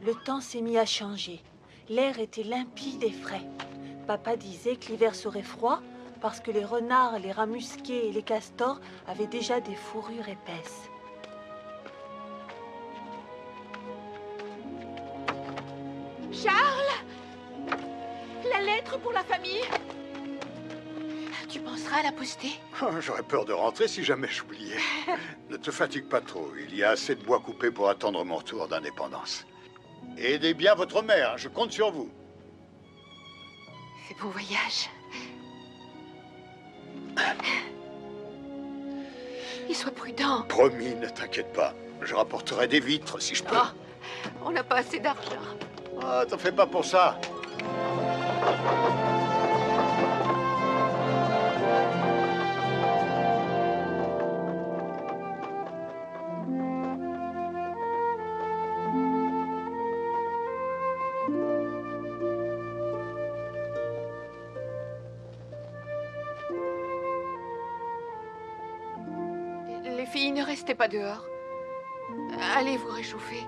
Le temps s'est mis à changer. L'air était limpide et frais. Papa disait que l'hiver serait froid parce que les renards, les rats musqués et les castors avaient déjà des fourrures épaisses. Charles! La lettre pour la famille! Tu penseras à la poster? Oh, j'aurais peur de rentrer si jamais j'oubliais. Ne te fatigue pas trop. Il y a assez de bois coupé pour attendre mon retour d'indépendance. Aidez bien votre mère, je compte sur vous. Et bon voyage. Et sois prudent. Promis, ne t'inquiète pas. Je rapporterai des vitres si je peux. Oh, on n'a pas assez d'argent. Ah, t'en fais pas pour ça. Les filles, ne restez pas dehors. Allez vous réchauffer.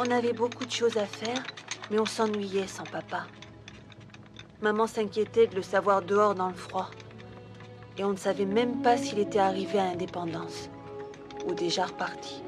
On avait beaucoup de choses à faire, mais on s'ennuyait sans papa. Maman s'inquiétait de le savoir dehors dans le froid. Et on ne savait même pas s'il était arrivé à Indépendance ou déjà reparti.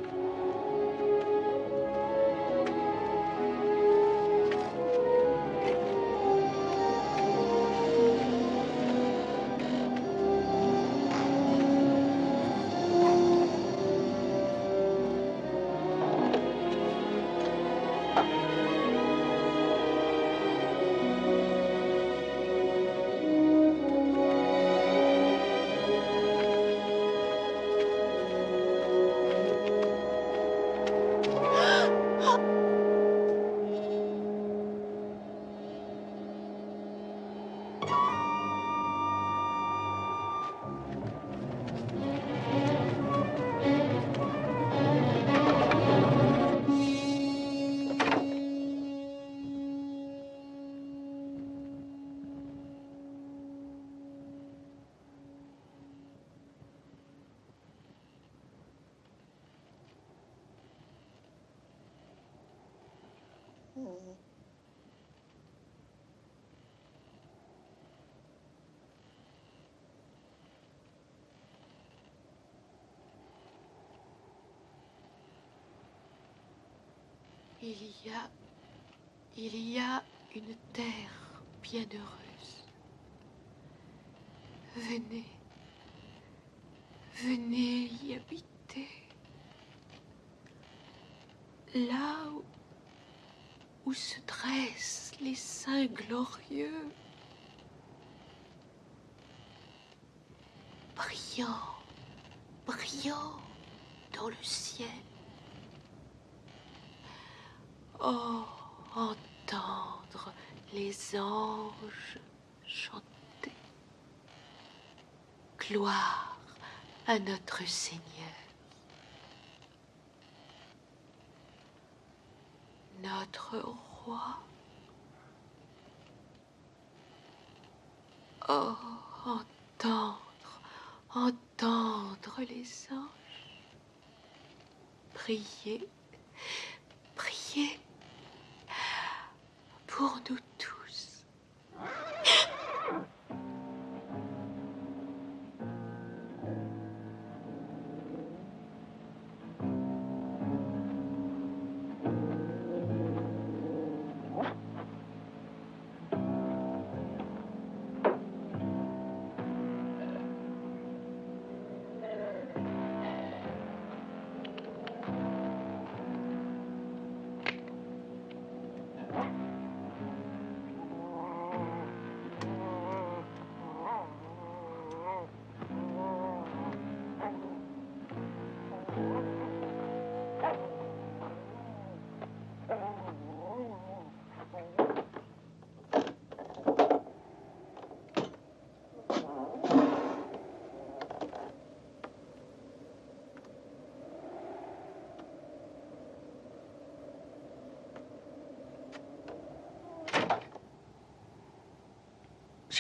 Il y a une terre bienheureuse. Venez, venez y habiter. Là où se dressent les saints glorieux, brillant, brillant dans le ciel. Oh, entendre les anges chanter. Gloire à notre Seigneur. Notre roi. Oh, entendre les anges. Prier, prier pour nous tous.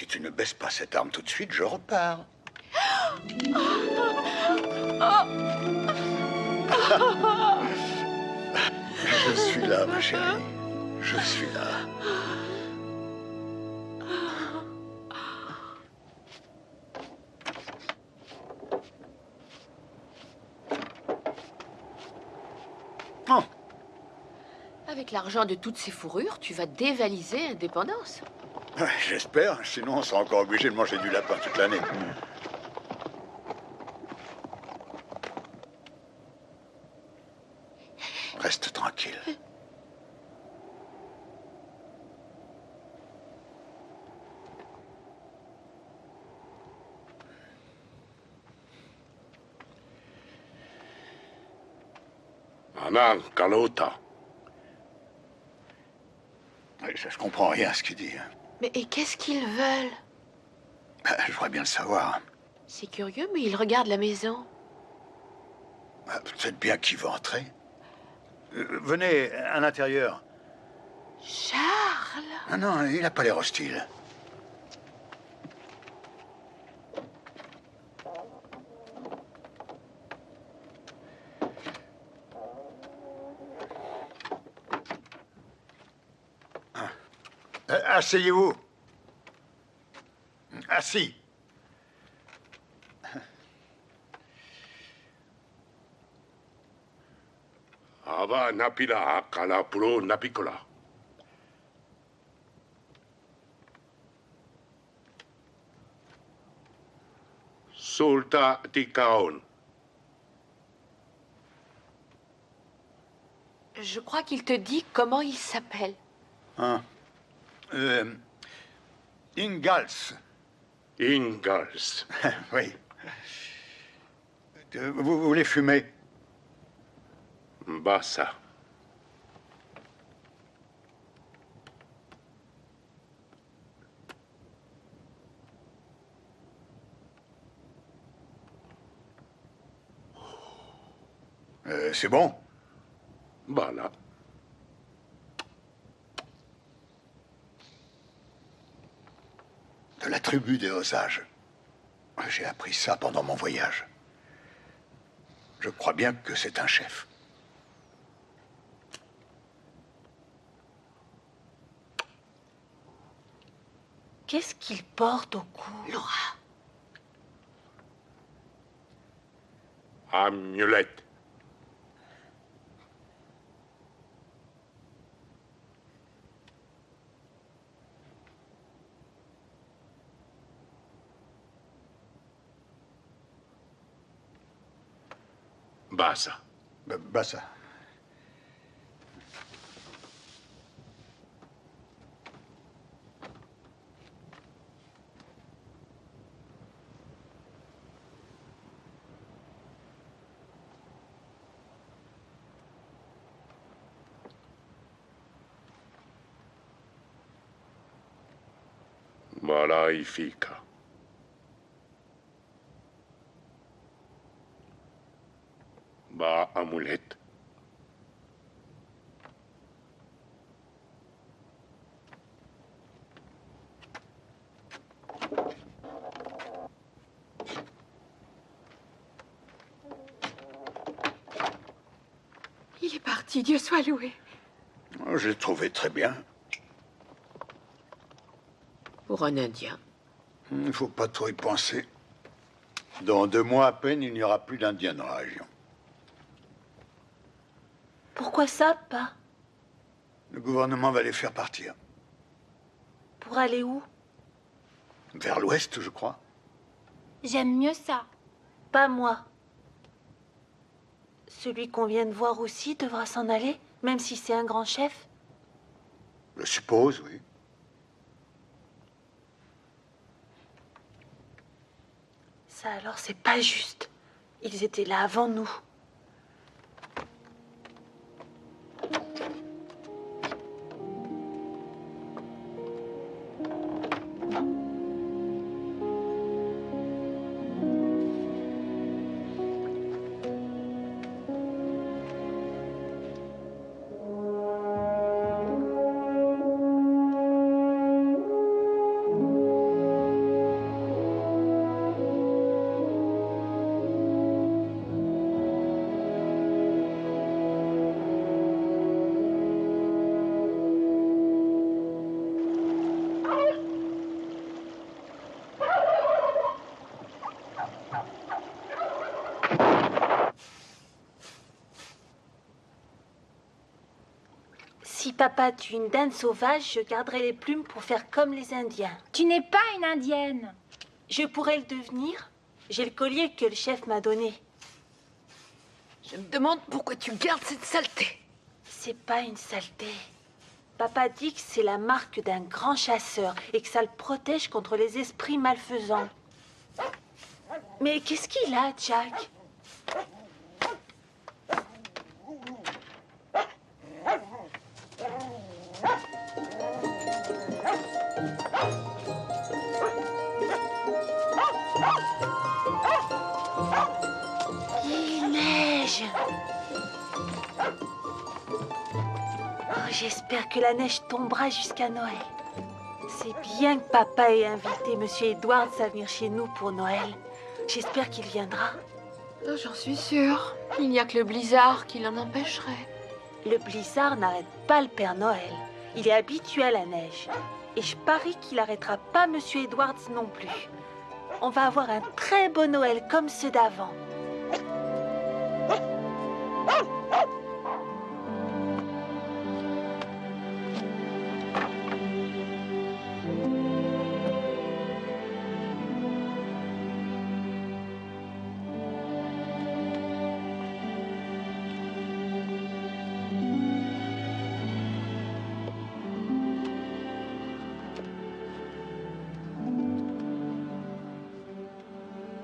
Si tu ne baisses pas cette arme tout de suite, je repars. Je suis là, ma chérie. Je suis là. Oh, Avec l'argent de toutes ces fourrures, tu vas dévaliser Indépendance. ouais, j'espère, sinon on sera encore obligé de manger du lapin toute l'année. Reste tranquille. Anna Kalota. Ouais, je comprends rien à ce qu'il dit. Mais et qu'est-ce qu'ils veulent? Je voudrais bien le savoir. C'est curieux, mais ils regardent la maison. Peut-être bien qu'il va entrer. Venez, à l'intérieur. Charles! Ah non, il n'a pas l'air hostile. Asseyez-vous. Assis. Ava Napila Kalapuro Napikola. Sulta Tikaon. Je crois qu'il te dit comment il s'appelle. Hein. Ingalls. Ingalls. Oui. Vous voulez fumer? Bassa. C'est bon? Bala. De la tribu des Osages. J'ai appris ça pendant mon voyage. Je crois bien que c'est un chef. Qu'est-ce qu'il porte au cou? Laura. Amulette. Bassa. Bassa. Malaifika. Ba Amulette. Il est parti, Dieu soit loué. Je l'ai trouvé très bien. Pour un Indien. Il ne faut pas trop y penser. Dans 2 mois à peine, il n'y aura plus d'Indiens dans la région. Pourquoi ça, pas? Le gouvernement va les faire partir. Pour aller où? Vers l'ouest, je crois. J'aime mieux ça. Pas moi. Celui qu'on vient de voir aussi devra s'en aller, même si c'est un grand chef. Je suppose, oui. Ça alors, c'est pas juste. Ils étaient là avant nous. papa tue une dinde sauvage, je garderai les plumes pour faire comme les Indiens. Tu n'es pas une indienne. Je pourrais le devenir. J'ai le collier que le chef m'a donné. Je me demande pourquoi tu gardes cette saleté. C'est pas une saleté. Papa dit que c'est la marque d'un grand chasseur et que ça le protège contre les esprits malfaisants. Mais qu'est-ce qu'il a, Jack? Il neige. Oh, j'espère que la neige tombera jusqu'à Noël. C'est bien que papa ait invité Monsieur Edwards à venir chez nous pour Noël. J'espère qu'il viendra. Oh, j'en suis sûre. Il n'y a que le blizzard qui l'en empêcherait. Le blizzard n'arrête pas le Père Noël. Il est habitué à la neige. Et je parie qu'il n'arrêtera pas Monsieur Edwards non plus. On va avoir un très beau Noël comme ceux d'avant.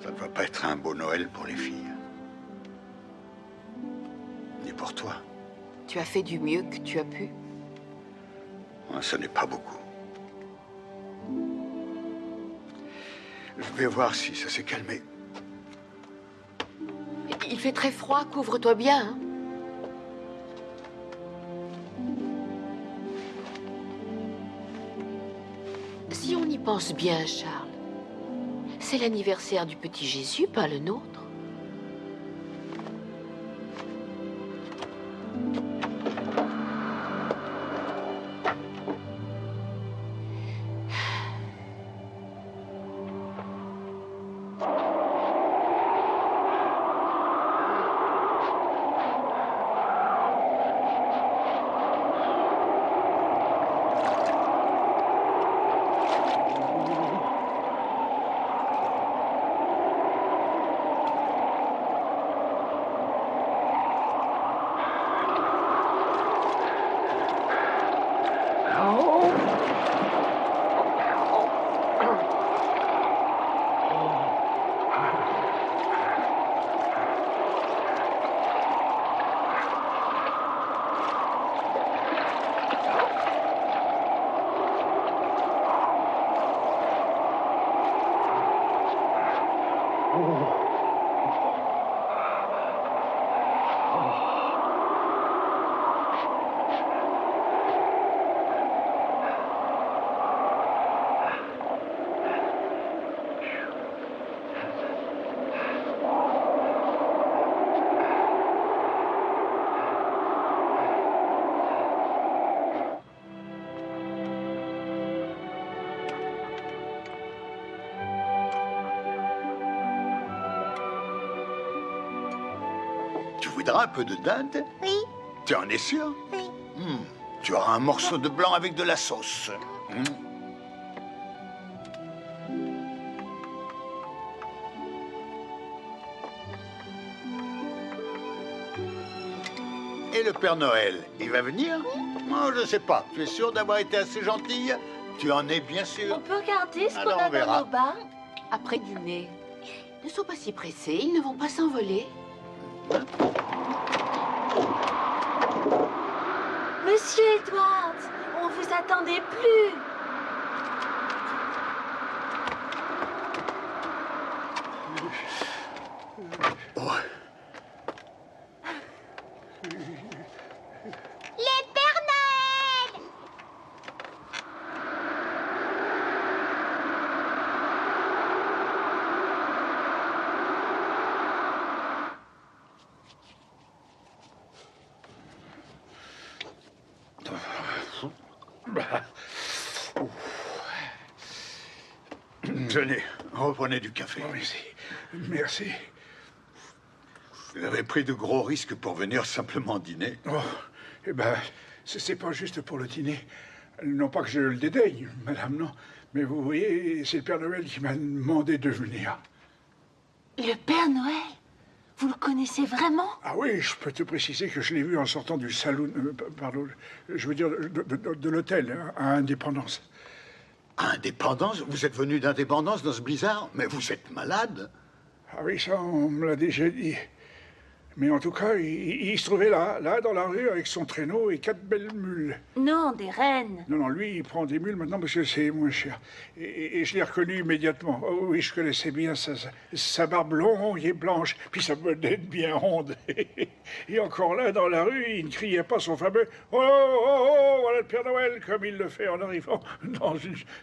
Ça ne va pas être un beau Noël pour les filles. Ni pour toi. Tu as fait du mieux que tu as pu. Ce n'est pas beaucoup. Je vais voir si ça s'est calmé. Il fait très froid, couvre-toi bien. Hein. Si on y pense bien, Charles, c'est l'anniversaire du petit Jésus, pas le nôtre. Tu voudras un peu de dinde? Oui, Tu en es sûr? oui. Tu auras un morceau de blanc avec de la sauce. Et le Père Noël, il va venir? Oh, je sais pas. Tu es sûr d'avoir été assez gentille? Tu en es bien sûr? On peut regarder ce qu'on Alors, a on verra. dans nos bas? Après dîner, ne sois pas si pressés, ils ne vont pas s'envoler. Monsieur Edwards, on vous attendait plus. Oh, Les Pères Noël! tenez, reprenez du café. Oh, merci. Merci. Vous avez pris de gros risques pour venir simplement dîner. Oh, eh ben, c'est pas juste pour le dîner. Non pas que je le dédaigne, madame, non. Mais vous voyez, c'est le Père Noël qui m'a demandé de venir. Le Père Noël? Vous le connaissez vraiment? Ah oui, je peux te préciser que je l'ai vu en sortant du salon, pardon, je veux dire de l'hôtel, hein, à Indépendance. Indépendance? Vous êtes venu d'Indépendance dans ce blizzard? Mais vous êtes malade? Ah oui, ça, on me l'a déjà dit. Mais en tout cas, il se trouvait là, dans la rue, avec son traîneau et 4 belles mules. Non, des rennes. Non, lui, il prend des mules maintenant parce que c'est moins cher. Et je l'ai reconnu immédiatement. Oh, oui, je connaissais bien sa barbe longue et blanche, puis sa bedaine bien ronde. Et encore là, dans la rue, il ne criait pas son fameux « Oh, oh, oh, oh, voilà le Père Noël !» comme il le fait en arrivant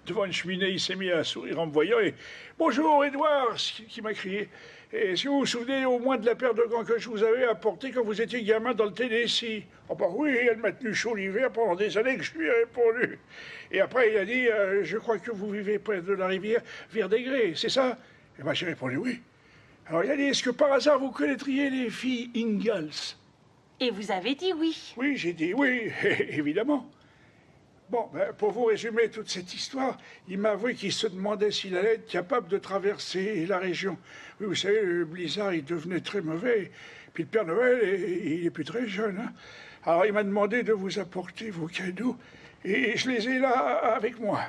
devant une cheminée. Il s'est mis à sourire en me voyant et « Bonjour, Édouard !» qui m'a crié. Et si vous vous souvenez au moins de la paire de gants que je vous avais apportée quand vous étiez gamin dans le Tennessee. Oh bah oui, elle m'a tenu chaud l'hiver pendant des années que je lui ai répondu. Et après, il a dit, je crois que vous vivez près de la rivière Verdégré, c'est ça? Et moi, j'ai répondu oui. Alors il a dit, est-ce que par hasard vous connaîtriez les filles Ingalls? Et vous avez dit oui. Oui, j'ai dit oui, évidemment. Bon, pour vous résumer toute cette histoire, il m'a avoué qu'il se demandait s'il allait être capable de traverser la région. Oui, vous savez, le blizzard, il devenait très mauvais. Puis le Père Noël, il est plus très jeune. Hein. Alors il m'a demandé de vous apporter vos cadeaux. Et je les ai là avec moi.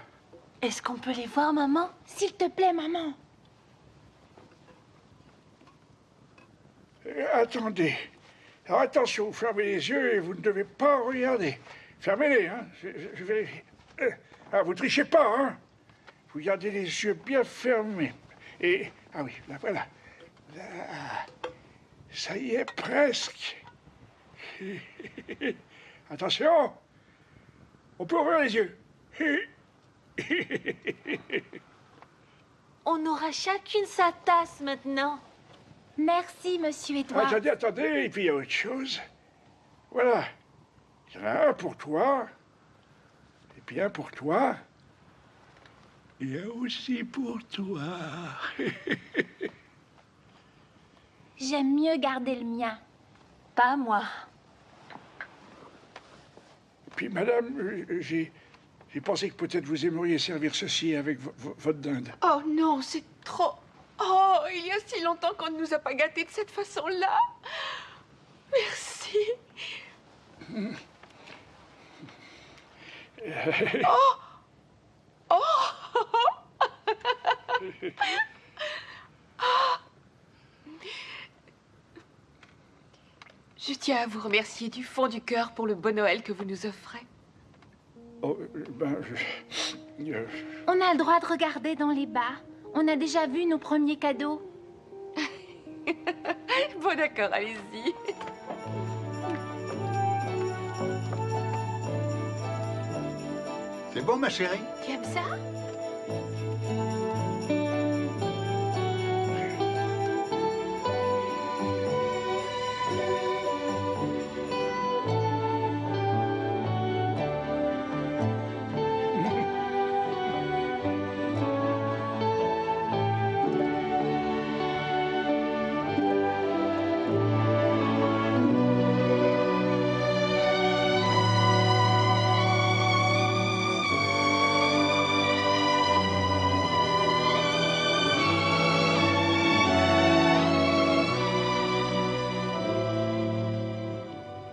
Est-ce qu'on peut les voir, maman? S'il te plaît, maman. Attendez. Alors attention, vous fermez les yeux et vous ne devez pas regarder. Fermez-les, hein. Je vérifie. Ah, vous trichez pas, hein. Vous gardez les yeux bien fermés. Et... Ah oui, là, voilà. Là, ça y est, presque. Attention. On peut ouvrir les yeux. On aura chacune sa tasse maintenant. Merci, monsieur Édouard. Attendez, et puis il y a autre chose. Voilà. Il y en a un pour toi. Et puis un pour toi. Et un aussi pour toi. J'aime mieux garder le mien. Pas moi. Puis, madame, j'ai pensé que peut-être vous aimeriez servir ceci avec votre dinde. Oh non, c'est trop... Oh, il y a si longtemps qu'on ne nous a pas gâtés de cette façon-là. Merci. Oh! Oh! Je tiens à vous remercier du fond du cœur pour le bon Noël que vous nous offrez. Oh, On a le droit de regarder dans les bas. On a déjà vu nos premiers cadeaux. Bon, d'accord, allez-y. C'est bon, ma chérie? Tu aimes ça?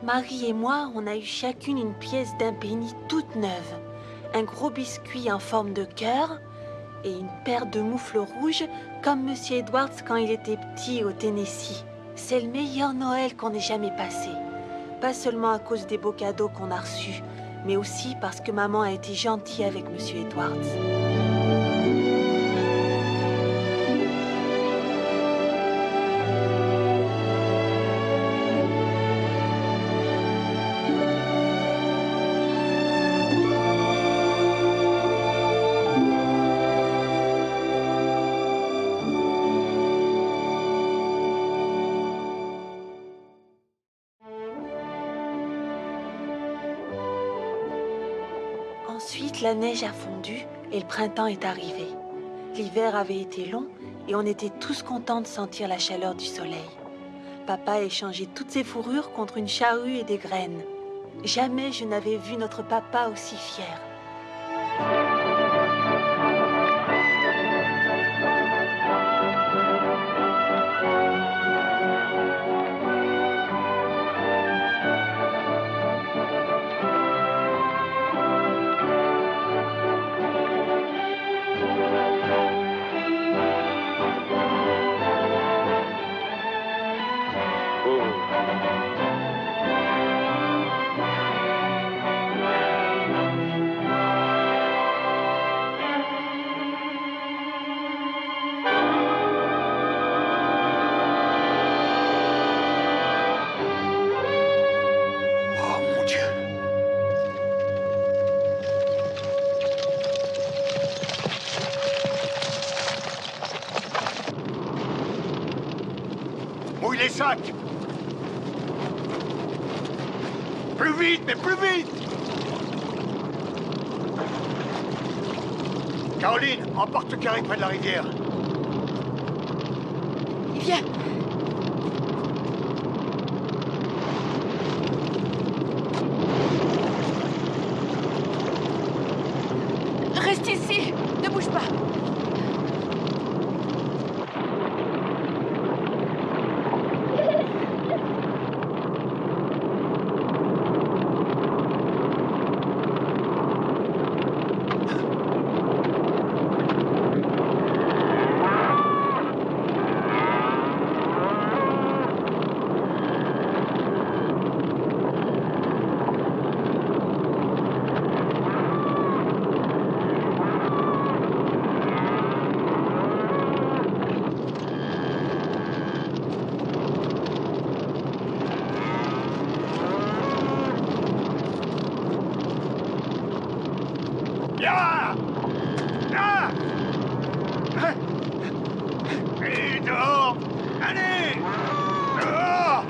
Marie et moi, on a eu chacune une pièce d'un penny toute neuve, un gros biscuit en forme de cœur et une paire de moufles rouges comme Monsieur Edwards quand il était petit au Tennessee. C'est le meilleur Noël qu'on ait jamais passé. Pas seulement à cause des beaux cadeaux qu'on a reçus, mais aussi parce que maman a été gentille avec Monsieur Edwards. Ensuite, la neige a fondu et le printemps est arrivé. L'hiver avait été long et on était tous contents de sentir la chaleur du soleil. Papa a échangé toutes ses fourrures contre une charrue et des graines. Jamais je n'avais vu notre papa aussi fier. Oh mon Dieu. Mouille les sacs. Plus vite, mais plus vite. Caroline, emporte Carré près de la rivière. Viens. Reste ici. Ne bouge pas. Ya! Ya! Et dehors! Allez! Dehors!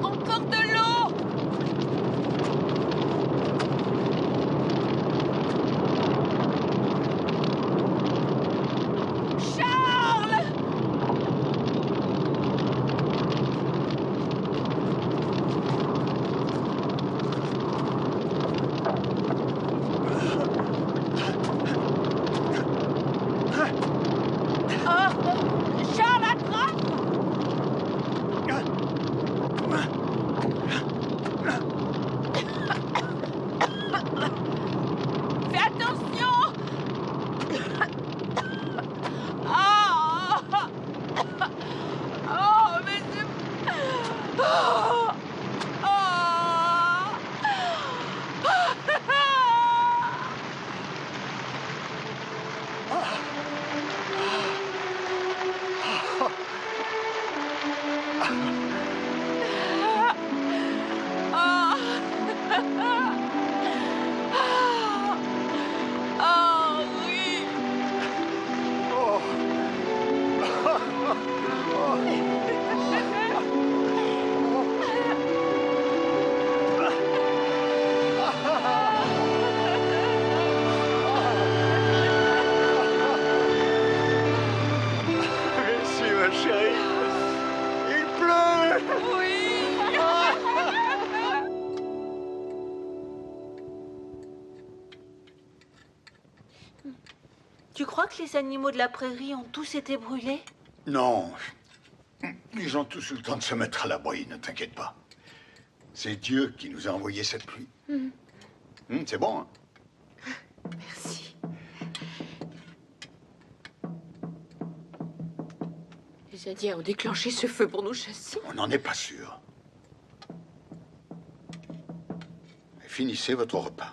Encore de l'eau. Charles! Oh, Charles, attrape! Fais attention! Ah! Oh, mais c'est... Oh! Oh, oui! Oh. Merci, ma chérie. Il pleut. Oui! Tu crois que les animaux de la prairie ont tous été brûlés? Non. Ils ont tous eu le temps de se mettre à l'abri, ne t'inquiète pas. C'est Dieu qui nous a envoyé cette pluie. C'est bon, hein? Merci. Les Indiens ont déclenché ce feu pour nous chasser. On n'en est pas sûr. Finissez votre repas.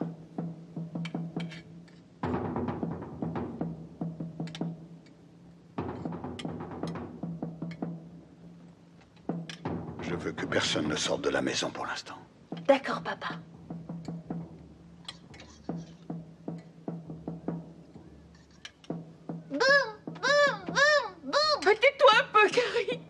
Je veux que personne ne sorte de la maison pour l'instant. D'accord, papa. Boum, boum, boum, boum. Tais-toi un peu, Carrie.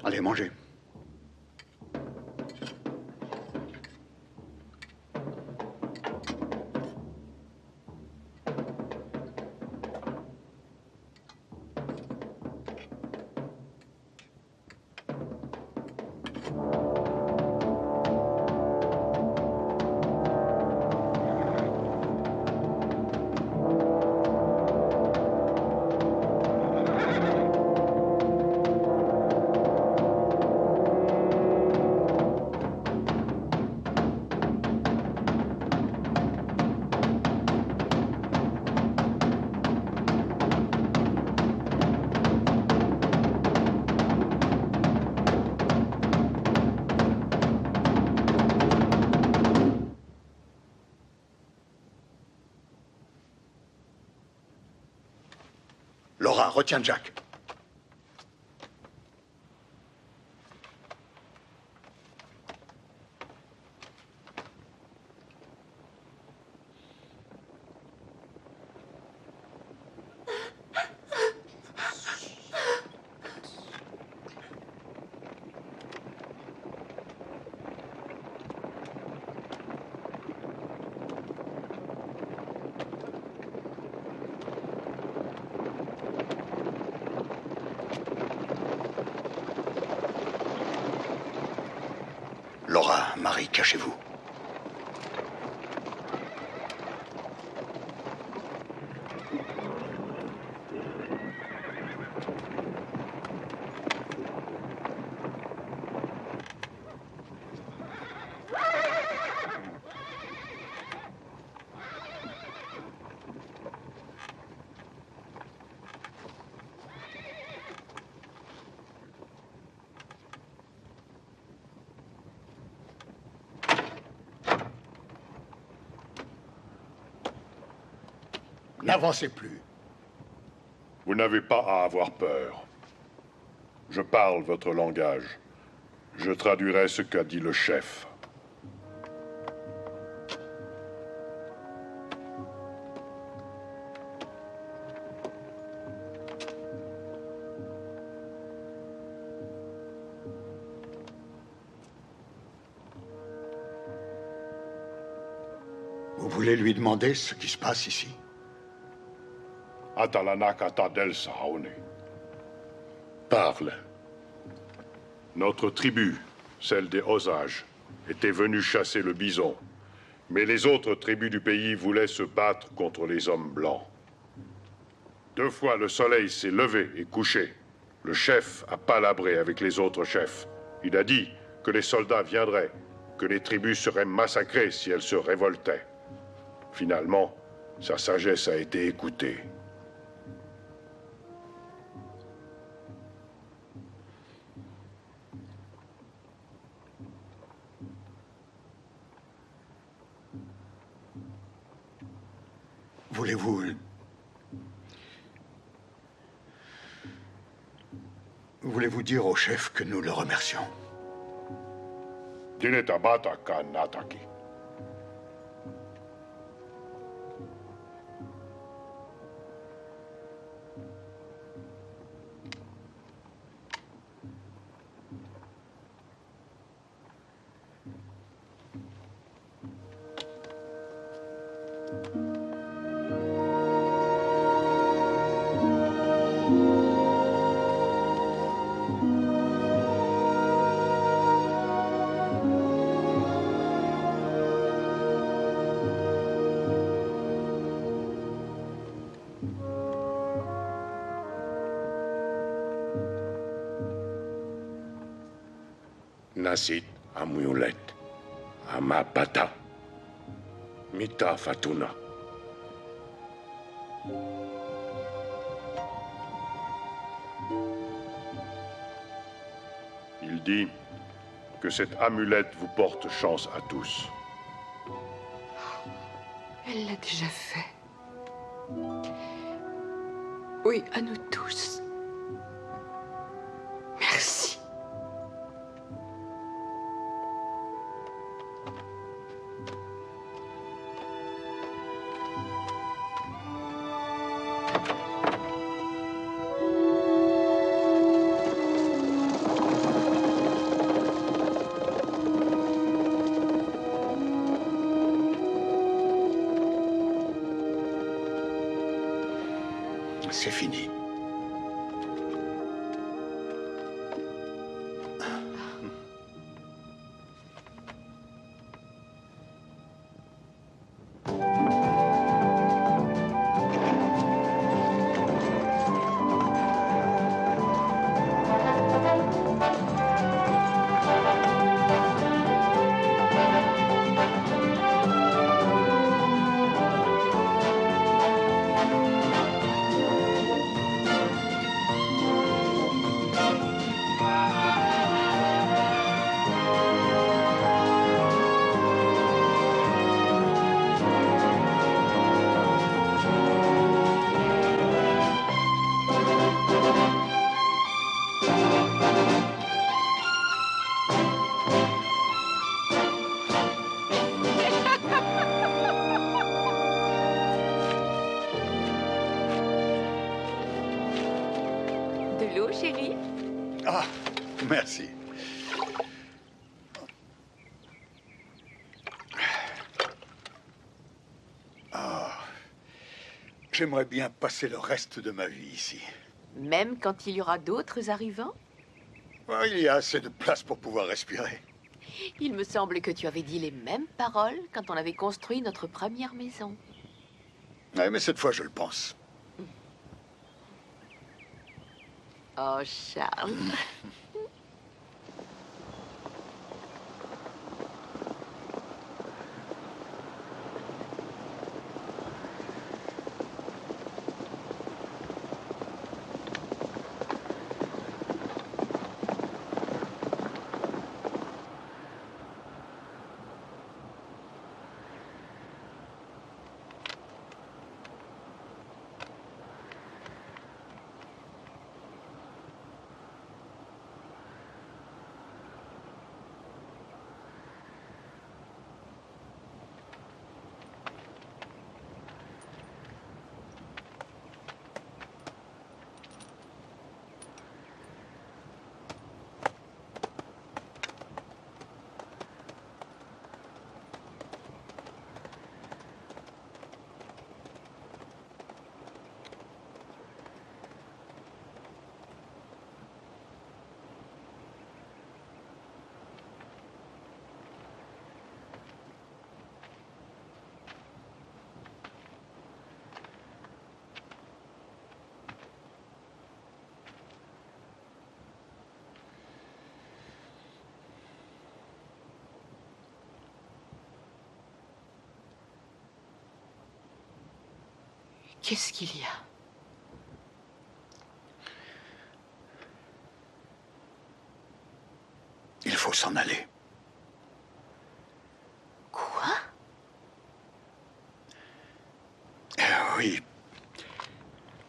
Allez, mangez. Laura, retiens Jack. Laura, Marie, cachez-vous. N'avancez plus. Vous n'avez pas à avoir peur. Je parle votre langage. Je traduirai ce qu'a dit le chef. Vous voulez lui demander ce qui se passe ici? Atalanaka del Sahaone. Parle. Notre tribu, celle des Osages, était venue chasser le bison. Mais les autres tribus du pays voulaient se battre contre les hommes blancs. 2 fois le soleil s'est levé et couché. Le chef a palabré avec les autres chefs. Il a dit que les soldats viendraient, que les tribus seraient massacrées si elles se révoltaient. Finalement, sa sagesse a été écoutée. Voulez-vous dire au chef que nous le remercions? Dinetabata Kanataki. Nasit Amulet, Amapata, Mita Fatuna. Il dit que cette amulette vous porte chance à tous. Elle l'a déjà fait. Oui, à nous tous. Merci. c'est fini. De l'eau, chérie? Ah, merci. Ah, j'aimerais bien passer le reste de ma vie ici. Même quand il y aura d'autres arrivants? Ah, il y a assez de place pour pouvoir respirer. Il me semble que tu avais dit les mêmes paroles quand on avait construit notre première maison. Ouais, mais cette fois, je le pense. Oh, Charles. Qu'est-ce qu'il y a? Il faut s'en aller. Quoi? Oui.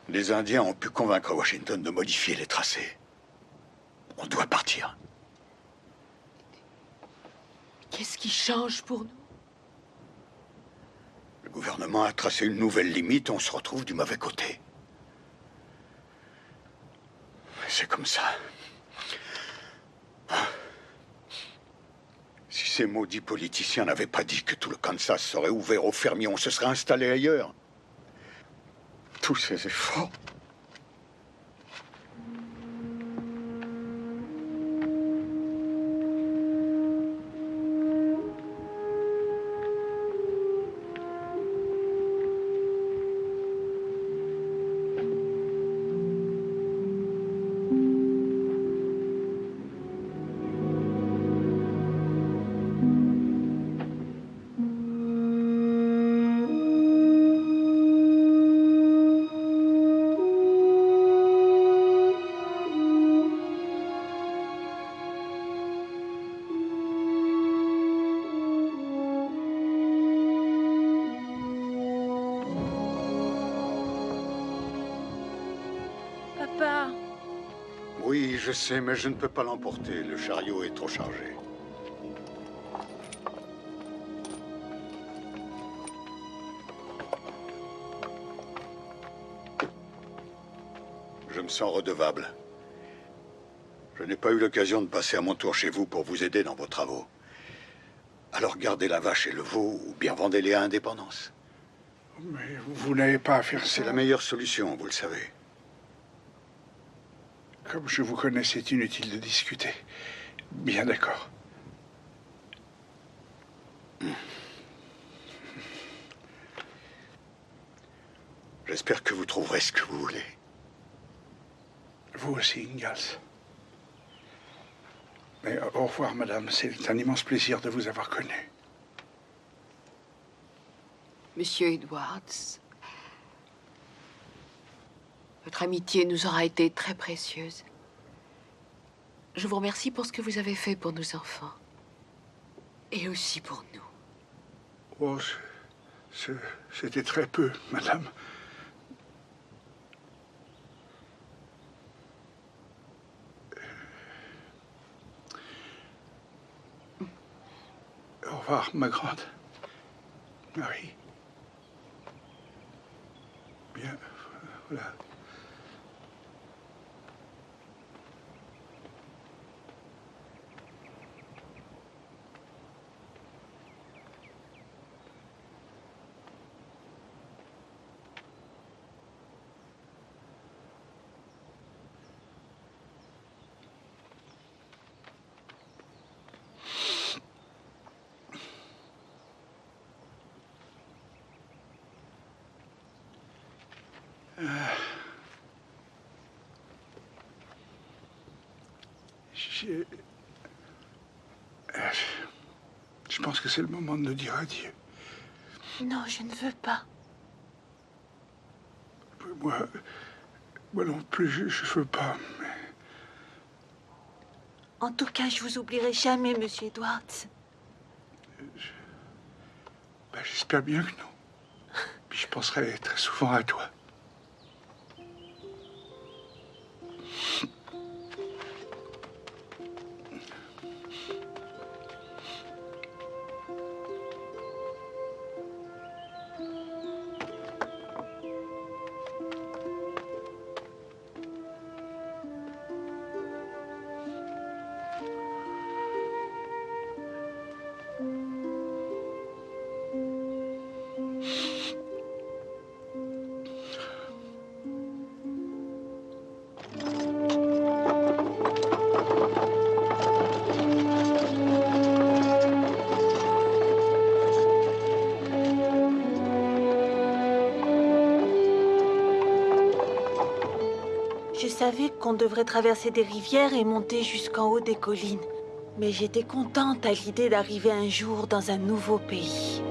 Les Indiens ont pu convaincre Washington de modifier les tracés. On doit partir. Qu'est-ce qui change pour nous? Le gouvernement a tracé une nouvelle limite, on se retrouve du mauvais côté. C'est comme ça. Si ces maudits politiciens n'avaient pas dit que tout le Kansas serait ouvert aux fermiers, on se serait installé ailleurs. Tous ces efforts. Papa, Oui, je sais, mais je ne peux pas l'emporter. Le chariot est trop chargé. Je me sens redevable. Je n'ai pas eu l'occasion de passer à mon tour chez vous pour vous aider dans vos travaux. Alors gardez la vache et le veau, ou bien vendez-les à Indépendance. Mais vous n'avez pas à faire C'est ça. la meilleure solution, vous le savez. Comme je vous connais, c'est inutile de discuter. Bien d'accord. J'espère que vous trouverez ce que vous voulez. Vous aussi, Ingalls. Mais au revoir, madame. C'est un immense plaisir de vous avoir connu. Monsieur Edwards, votre amitié nous aura été très précieuse. Je vous remercie pour ce que vous avez fait pour nos enfants. Et aussi pour nous. Oh, c'était très peu, madame. Au revoir, ma grande. Marie. Bien, voilà. Je pense que c'est le moment de nous dire adieu. Non, je ne veux pas. Moi non plus, je veux pas. Mais... En tout cas, je vous oublierai jamais, Monsieur Edwards. J'espère bien que non. Puis je penserai très souvent à toi. Je savais qu'on devrait traverser des rivières et monter jusqu'en haut des collines. Mais j'étais contente à l'idée d'arriver un jour dans un nouveau pays.